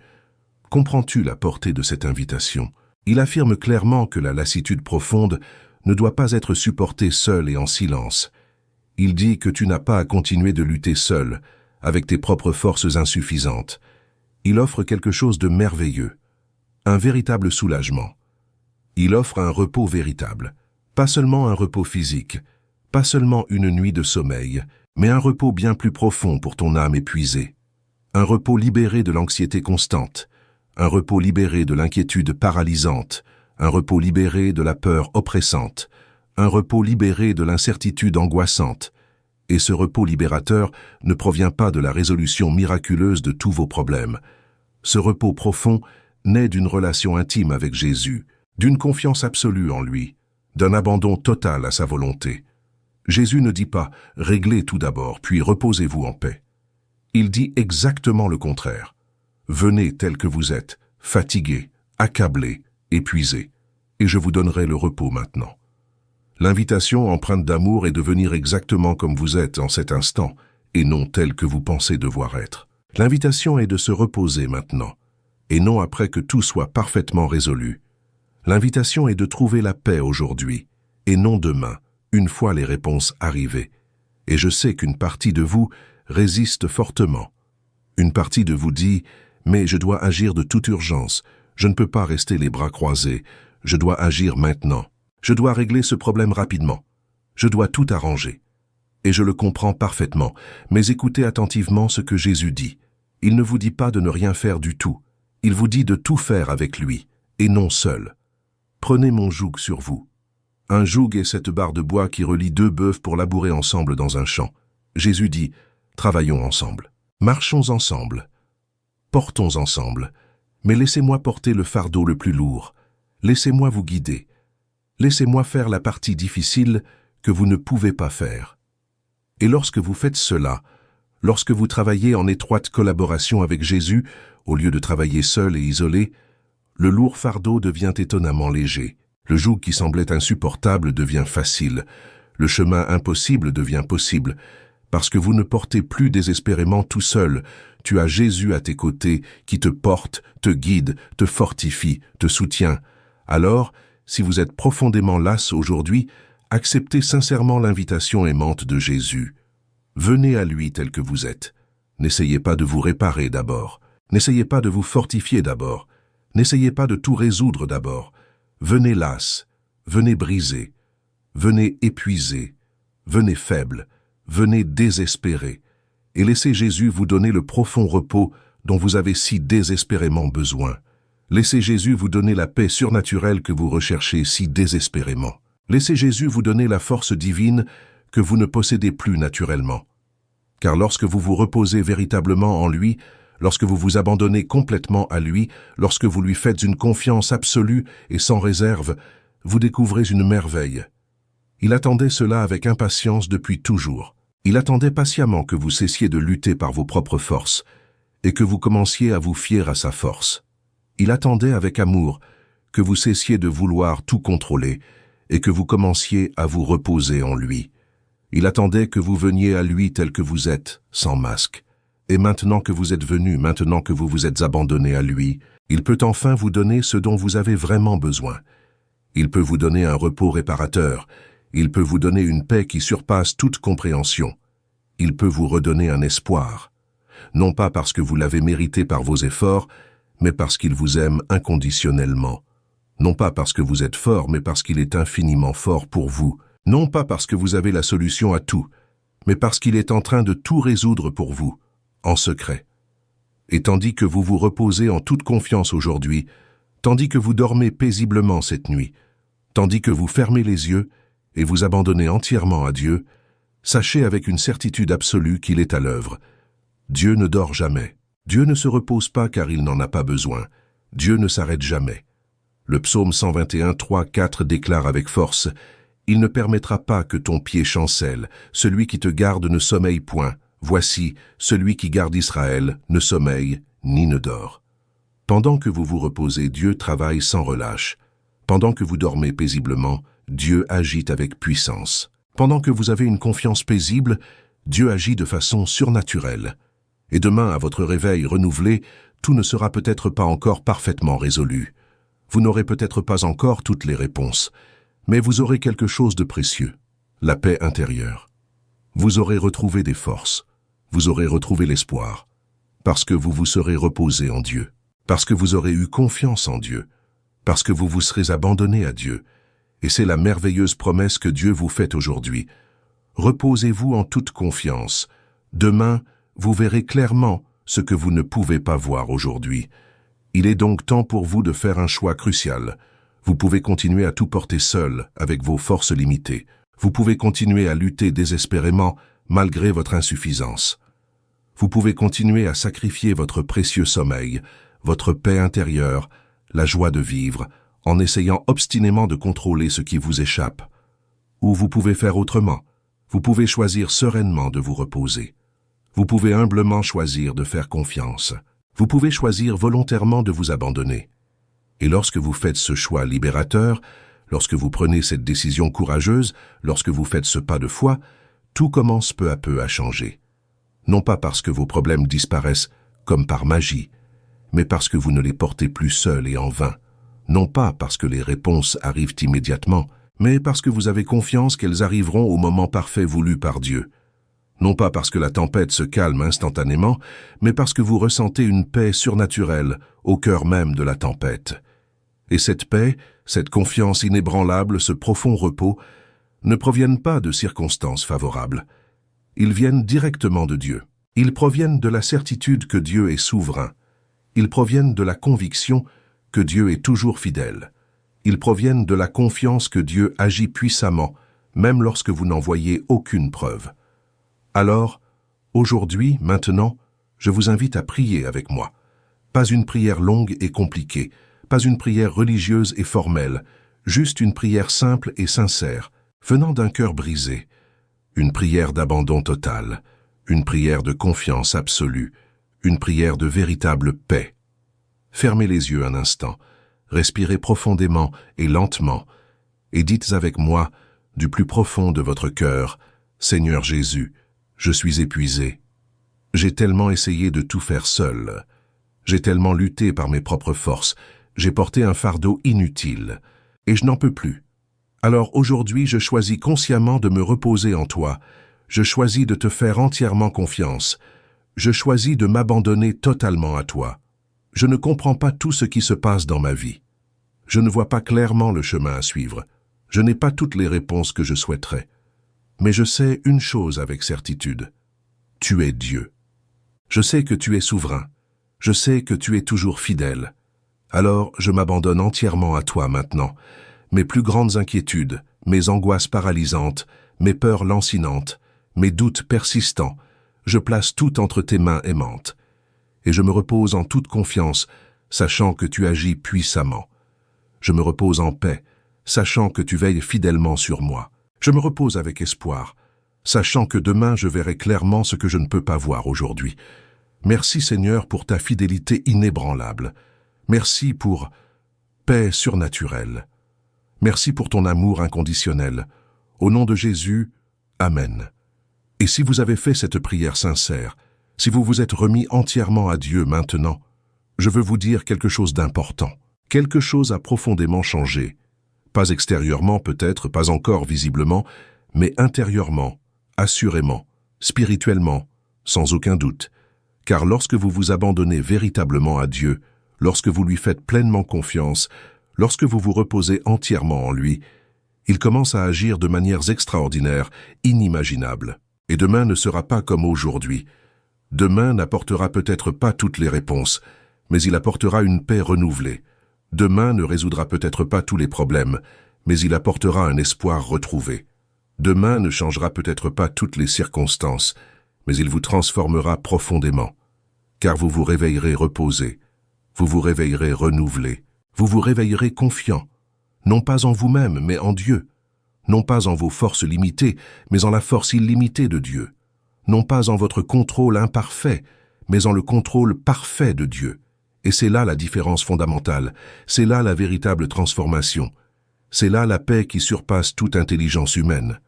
Comprends-tu la portée de cette invitation? Il affirme clairement que la lassitude profonde ne doit pas être supportée seule et en silence. Il dit que tu n'as pas à continuer de lutter seul, avec tes propres forces insuffisantes. Il offre quelque chose de merveilleux, un véritable soulagement. Il offre un repos véritable, pas seulement un repos physique, pas seulement une nuit de sommeil, mais un repos bien plus profond pour ton âme épuisée. Un repos libéré de l'anxiété constante, un repos libéré de l'inquiétude paralysante, un repos libéré de la peur oppressante, un repos libéré de l'incertitude angoissante. Et ce repos libérateur ne provient pas de la résolution miraculeuse de tous vos problèmes. Ce repos profond naît d'une relation intime avec Jésus, d'une confiance absolue en lui, d'un abandon total à sa volonté. Jésus ne dit pas « réglez tout d'abord, puis reposez-vous en paix ». Il dit exactement le contraire. Venez tel que vous êtes, fatigués, accablés, épuisés, et je vous donnerai le repos maintenant. L'invitation empreinte d'amour est de venir exactement comme vous êtes en cet instant, et non tel que vous pensez devoir être. L'invitation est de se reposer maintenant, et non après que tout soit parfaitement résolu. L'invitation est de trouver la paix aujourd'hui, et non demain, une fois les réponses arrivées. Et je sais qu'une partie de vous résiste fortement. Une partie de vous dit « mais je dois agir de toute urgence, je ne peux pas rester les bras croisés, je dois agir maintenant. Je dois régler ce problème rapidement. Je dois tout arranger. » Et je le comprends parfaitement, mais écoutez attentivement ce que Jésus dit. Il ne vous dit pas de ne rien faire du tout. Il vous dit de tout faire avec lui, et non seul. Prenez mon joug sur vous. Un joug est cette barre de bois qui relie deux bœufs pour labourer ensemble dans un champ. Jésus dit « travaillons ensemble, marchons ensemble, portons ensemble, mais laissez-moi porter le fardeau le plus lourd. Laissez-moi vous guider. Laissez-moi faire la partie difficile que vous ne pouvez pas faire. » Et lorsque vous faites cela, lorsque vous travaillez en étroite collaboration avec Jésus, au lieu de travailler seul et isolé, le lourd fardeau devient étonnamment léger. Le joug qui semblait insupportable devient facile. Le chemin impossible devient possible. Parce que vous ne portez plus désespérément tout seul. Tu as Jésus à tes côtés qui te porte, te guide, te fortifie, te soutient. Alors, si vous êtes profondément lasse aujourd'hui, acceptez sincèrement l'invitation aimante de Jésus. Venez à lui tel que vous êtes. N'essayez pas de vous réparer d'abord. N'essayez pas de vous fortifier d'abord. N'essayez pas de tout résoudre d'abord. Venez lasse, venez brisé, venez épuisé, venez faible, venez désespéré, et laissez Jésus vous donner le profond repos dont vous avez si désespérément besoin. Laissez Jésus vous donner la paix surnaturelle que vous recherchez si désespérément. Laissez Jésus vous donner la force divine que vous ne possédez plus naturellement. Car lorsque vous vous reposez véritablement en lui, lorsque vous vous abandonnez complètement à lui, lorsque vous lui faites une confiance absolue et sans réserve, vous découvrez une merveille. Il attendait cela avec impatience depuis toujours. Il attendait patiemment que vous cessiez de lutter par vos propres forces et que vous commenciez à vous fier à sa force. Il attendait avec amour que vous cessiez de vouloir tout contrôler et que vous commenciez à vous reposer en lui. Il attendait que vous veniez à lui tel que vous êtes, sans masque, Et maintenant que vous êtes venu, maintenant que vous vous êtes abandonné à lui, il peut enfin vous donner ce dont vous avez vraiment besoin. Il peut vous donner un repos réparateur. Il peut vous donner une paix qui surpasse toute compréhension. Il peut vous redonner un espoir. Non pas parce que vous l'avez mérité par vos efforts, mais parce qu'il vous aime inconditionnellement. Non pas parce que vous êtes fort, mais parce qu'il est infiniment fort pour vous. Non pas parce que vous avez la solution à tout, mais parce qu'il est en train de tout résoudre pour vous, en secret. Et tandis que vous vous reposez en toute confiance aujourd'hui, tandis que vous dormez paisiblement cette nuit, tandis que vous fermez les yeux et vous abandonnez entièrement à Dieu, sachez avec une certitude absolue qu'il est à l'œuvre. Dieu ne dort jamais. Dieu ne se repose pas car il n'en a pas besoin. Dieu ne s'arrête jamais. Le psaume 121, 3, 4 déclare avec force « Il ne permettra pas que ton pied chancelle. Celui qui te garde ne sommeille point. Voici, celui qui garde Israël ne sommeille ni ne dort. » Pendant que vous vous reposez, Dieu travaille sans relâche. Pendant que vous dormez paisiblement, Dieu agit avec puissance. Pendant que vous avez une confiance paisible, Dieu agit de façon surnaturelle. Et demain, à votre réveil renouvelé, tout ne sera peut-être pas encore parfaitement résolu. Vous n'aurez peut-être pas encore toutes les réponses, mais vous aurez quelque chose de précieux, la paix intérieure. Vous aurez retrouvé des forces, vous aurez retrouvé l'espoir, parce que vous vous serez reposé en Dieu, parce que vous aurez eu confiance en Dieu, parce que vous vous serez abandonné à Dieu. Et c'est la merveilleuse promesse que Dieu vous fait aujourd'hui. Reposez-vous en toute confiance. Demain, vous verrez clairement ce que vous ne pouvez pas voir aujourd'hui. Il est donc temps pour vous de faire un choix crucial. Vous pouvez continuer à tout porter seul, avec vos forces limitées. Vous pouvez continuer à lutter désespérément, malgré votre insuffisance. Vous pouvez continuer à sacrifier votre précieux sommeil, votre paix intérieure, la joie de vivre, en essayant obstinément de contrôler ce qui vous échappe. Ou vous pouvez faire autrement. Vous pouvez choisir sereinement de vous reposer. Vous pouvez humblement choisir de faire confiance. Vous pouvez choisir volontairement de vous abandonner. Et lorsque vous faites ce choix libérateur, lorsque vous prenez cette décision courageuse, lorsque vous faites ce pas de foi, tout commence peu à peu à changer. Non pas parce que vos problèmes disparaissent comme par magie, mais parce que vous ne les portez plus seuls et en vain. Non pas parce que les réponses arrivent immédiatement, mais parce que vous avez confiance qu'elles arriveront au moment parfait voulu par Dieu. Non pas parce que la tempête se calme instantanément, mais parce que vous ressentez une paix surnaturelle au cœur même de la tempête. Et cette paix, cette confiance inébranlable, ce profond repos, ne proviennent pas de circonstances favorables. Ils viennent directement de Dieu. Ils proviennent de la certitude que Dieu est souverain. Ils proviennent de la conviction que Dieu est toujours fidèle. Ils proviennent de la confiance que Dieu agit puissamment, même lorsque vous n'en voyez aucune preuve. Alors, aujourd'hui, maintenant, je vous invite à prier avec moi. Pas une prière longue et compliquée, pas une prière religieuse et formelle, juste une prière simple et sincère, venant d'un cœur brisé. Une prière d'abandon total, une prière de confiance absolue, une prière de véritable paix. Fermez les yeux un instant, respirez profondément et lentement, et dites avec moi, du plus profond de votre cœur, « Seigneur Jésus, je suis épuisé. J'ai tellement essayé de tout faire seul. J'ai tellement lutté par mes propres forces. J'ai porté un fardeau inutile. Et je n'en peux plus. Alors aujourd'hui, je choisis consciemment de me reposer en toi. Je choisis de te faire entièrement confiance. Je choisis de m'abandonner totalement à toi. Je ne comprends pas tout ce qui se passe dans ma vie. Je ne vois pas clairement le chemin à suivre. Je n'ai pas toutes les réponses que je souhaiterais. Mais je sais une chose avec certitude. Tu es Dieu. Je sais que tu es souverain. Je sais que tu es toujours fidèle. Alors je m'abandonne entièrement à toi maintenant. Mes plus grandes inquiétudes, mes angoisses paralysantes, mes peurs lancinantes, mes doutes persistants, je place tout entre tes mains aimantes. Et je me repose en toute confiance, sachant que tu agis puissamment. Je me repose en paix, sachant que tu veilles fidèlement sur moi. Je me repose avec espoir, sachant que demain je verrai clairement ce que je ne peux pas voir aujourd'hui. Merci Seigneur pour ta fidélité inébranlable. Merci pour paix surnaturelle. Merci pour ton amour inconditionnel. Au nom de Jésus, Amen. Et si vous avez fait cette prière sincère, Si vous vous êtes remis entièrement à Dieu maintenant, je veux vous dire quelque chose d'important. Quelque chose a profondément changé. Pas extérieurement peut-être, pas encore visiblement, mais intérieurement, assurément, spirituellement, sans aucun doute. Car lorsque vous vous abandonnez véritablement à Dieu, lorsque vous lui faites pleinement confiance, lorsque vous vous reposez entièrement en lui, il commence à agir de manières extraordinaires, inimaginables. Et demain ne sera pas comme aujourd'hui. Demain n'apportera peut-être pas toutes les réponses, mais il apportera une paix renouvelée. Demain ne résoudra peut-être pas tous les problèmes, mais il apportera un espoir retrouvé. Demain ne changera peut-être pas toutes les circonstances, mais il vous transformera profondément. Car vous vous réveillerez reposé, vous vous réveillerez renouvelé, vous vous réveillerez confiant, non pas en vous-même, mais en Dieu, non pas en vos forces limitées, mais en la force illimitée de Dieu, non pas en votre contrôle imparfait, mais en le contrôle parfait de Dieu. Et c'est là la différence fondamentale, c'est là la véritable transformation, c'est là la paix qui surpasse toute intelligence humaine.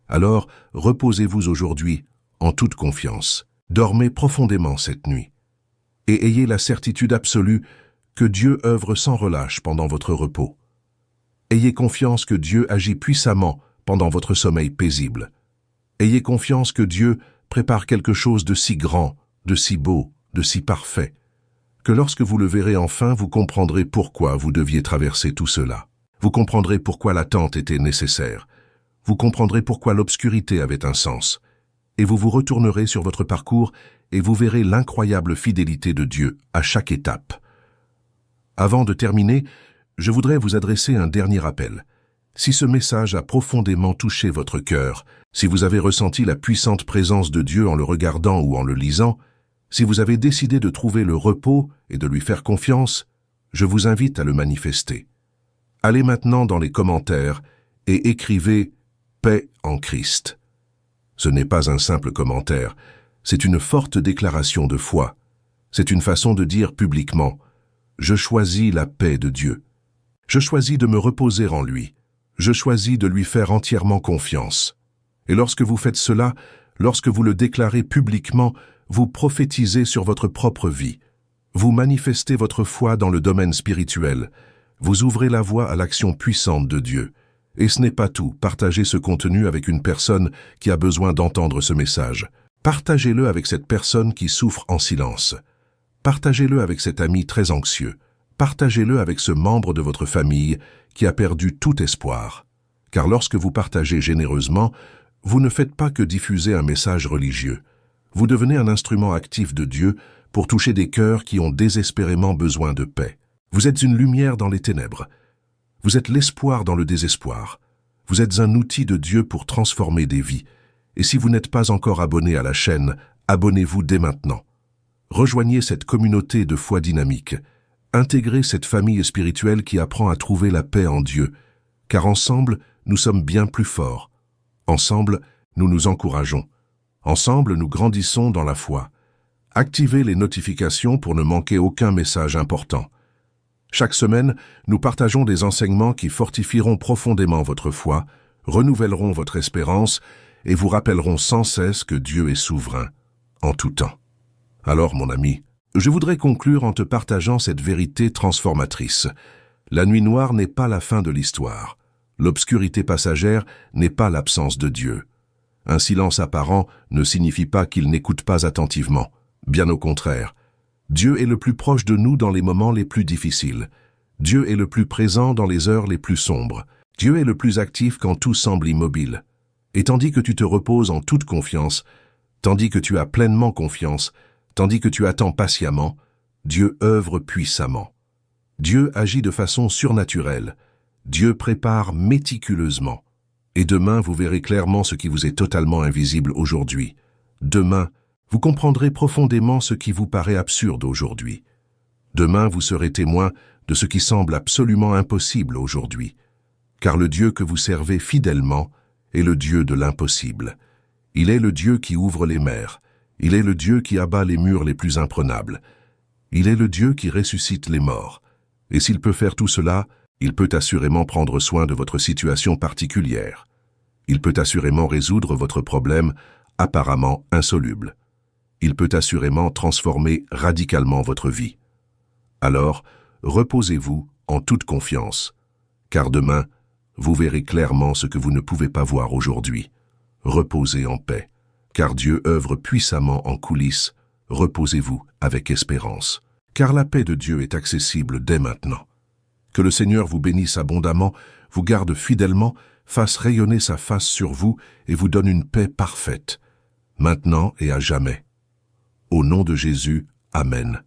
Alors, reposez-vous aujourd'hui en toute confiance. Dormez profondément cette nuit. Et ayez la certitude absolue que Dieu œuvre sans relâche pendant votre repos. Ayez confiance que Dieu agit puissamment pendant votre sommeil paisible. Ayez confiance que Dieu prépare quelque chose de si grand, de si beau, de si parfait, que lorsque vous le verrez enfin, vous comprendrez pourquoi vous deviez traverser tout cela. Vous comprendrez pourquoi l'attente était nécessaire. Vous comprendrez pourquoi l'obscurité avait un sens. Et vous vous retournerez sur votre parcours et vous verrez l'incroyable fidélité de Dieu à chaque étape. Avant de terminer, je voudrais vous adresser un dernier appel. Si ce message a profondément touché votre cœur, si vous avez ressenti la puissante présence de Dieu en le regardant ou en le lisant, si vous avez décidé de trouver le repos et de lui faire confiance, je vous invite à le manifester. Allez maintenant dans les commentaires et écrivez « Paix en Christ ». Ce n'est pas un simple commentaire, c'est une forte déclaration de foi. C'est une façon de dire publiquement « Je choisis la paix de Dieu. Je choisis de me reposer en lui. Je choisis de lui faire entièrement confiance. » Et lorsque vous faites cela, lorsque vous le déclarez publiquement, vous prophétisez sur votre propre vie. Vous manifestez votre foi dans le domaine spirituel. Vous ouvrez la voie à l'action puissante de Dieu. Et ce n'est pas tout. Partagez ce contenu avec une personne qui a besoin d'entendre ce message. Partagez-le avec cette personne qui souffre en silence. Partagez-le avec cet ami très anxieux. Partagez-le avec ce membre de votre famille qui a perdu tout espoir. Car lorsque vous partagez généreusement, vous ne faites pas que diffuser un message religieux. Vous devenez un instrument actif de Dieu pour toucher des cœurs qui ont désespérément besoin de paix. Vous êtes une lumière dans les ténèbres. Vous êtes l'espoir dans le désespoir. Vous êtes un outil de Dieu pour transformer des vies. Et si vous n'êtes pas encore abonné à la chaîne, abonnez-vous dès maintenant. Rejoignez cette communauté de foi dynamique. Intégrez cette famille spirituelle qui apprend à trouver la paix en Dieu. Car ensemble, nous sommes bien plus forts. Ensemble, nous nous encourageons. Ensemble, nous grandissons dans la foi. Activez les notifications pour ne manquer aucun message important. Chaque semaine, nous partageons des enseignements qui fortifieront profondément votre foi, renouvelleront votre espérance et vous rappelleront sans cesse que Dieu est souverain, en tout temps. Alors, mon ami, je voudrais conclure en te partageant cette vérité transformatrice. La nuit noire n'est pas la fin de l'histoire. L'obscurité passagère n'est pas l'absence de Dieu. Un silence apparent ne signifie pas qu'il n'écoute pas attentivement. Bien au contraire. Dieu est le plus proche de nous dans les moments les plus difficiles. Dieu est le plus présent dans les heures les plus sombres. Dieu est le plus actif quand tout semble immobile. Et tandis que tu te reposes en toute confiance, tandis que tu as pleinement confiance, tandis que tu attends patiemment, Dieu œuvre puissamment. Dieu agit de façon surnaturelle. Dieu prépare méticuleusement. Et demain, vous verrez clairement ce qui vous est totalement invisible aujourd'hui. Demain, vous comprendrez profondément ce qui vous paraît absurde aujourd'hui. Demain, vous serez témoin de ce qui semble absolument impossible aujourd'hui. Car le Dieu que vous servez fidèlement est le Dieu de l'impossible. Il est le Dieu qui ouvre les mers. Il est le Dieu qui abat les murs les plus imprenables. Il est le Dieu qui ressuscite les morts. Et s'il peut faire tout cela, il peut assurément prendre soin de votre situation particulière. Il peut assurément résoudre votre problème apparemment insoluble. Il peut assurément transformer radicalement votre vie. Alors, reposez-vous en toute confiance, car demain, vous verrez clairement ce que vous ne pouvez pas voir aujourd'hui. Reposez en paix, car Dieu œuvre puissamment en coulisses. Reposez-vous avec espérance, car la paix de Dieu est accessible dès maintenant. Que le Seigneur vous bénisse abondamment, vous garde fidèlement, fasse rayonner sa face sur vous et vous donne une paix parfaite, maintenant et à jamais. Au nom de Jésus, Amen.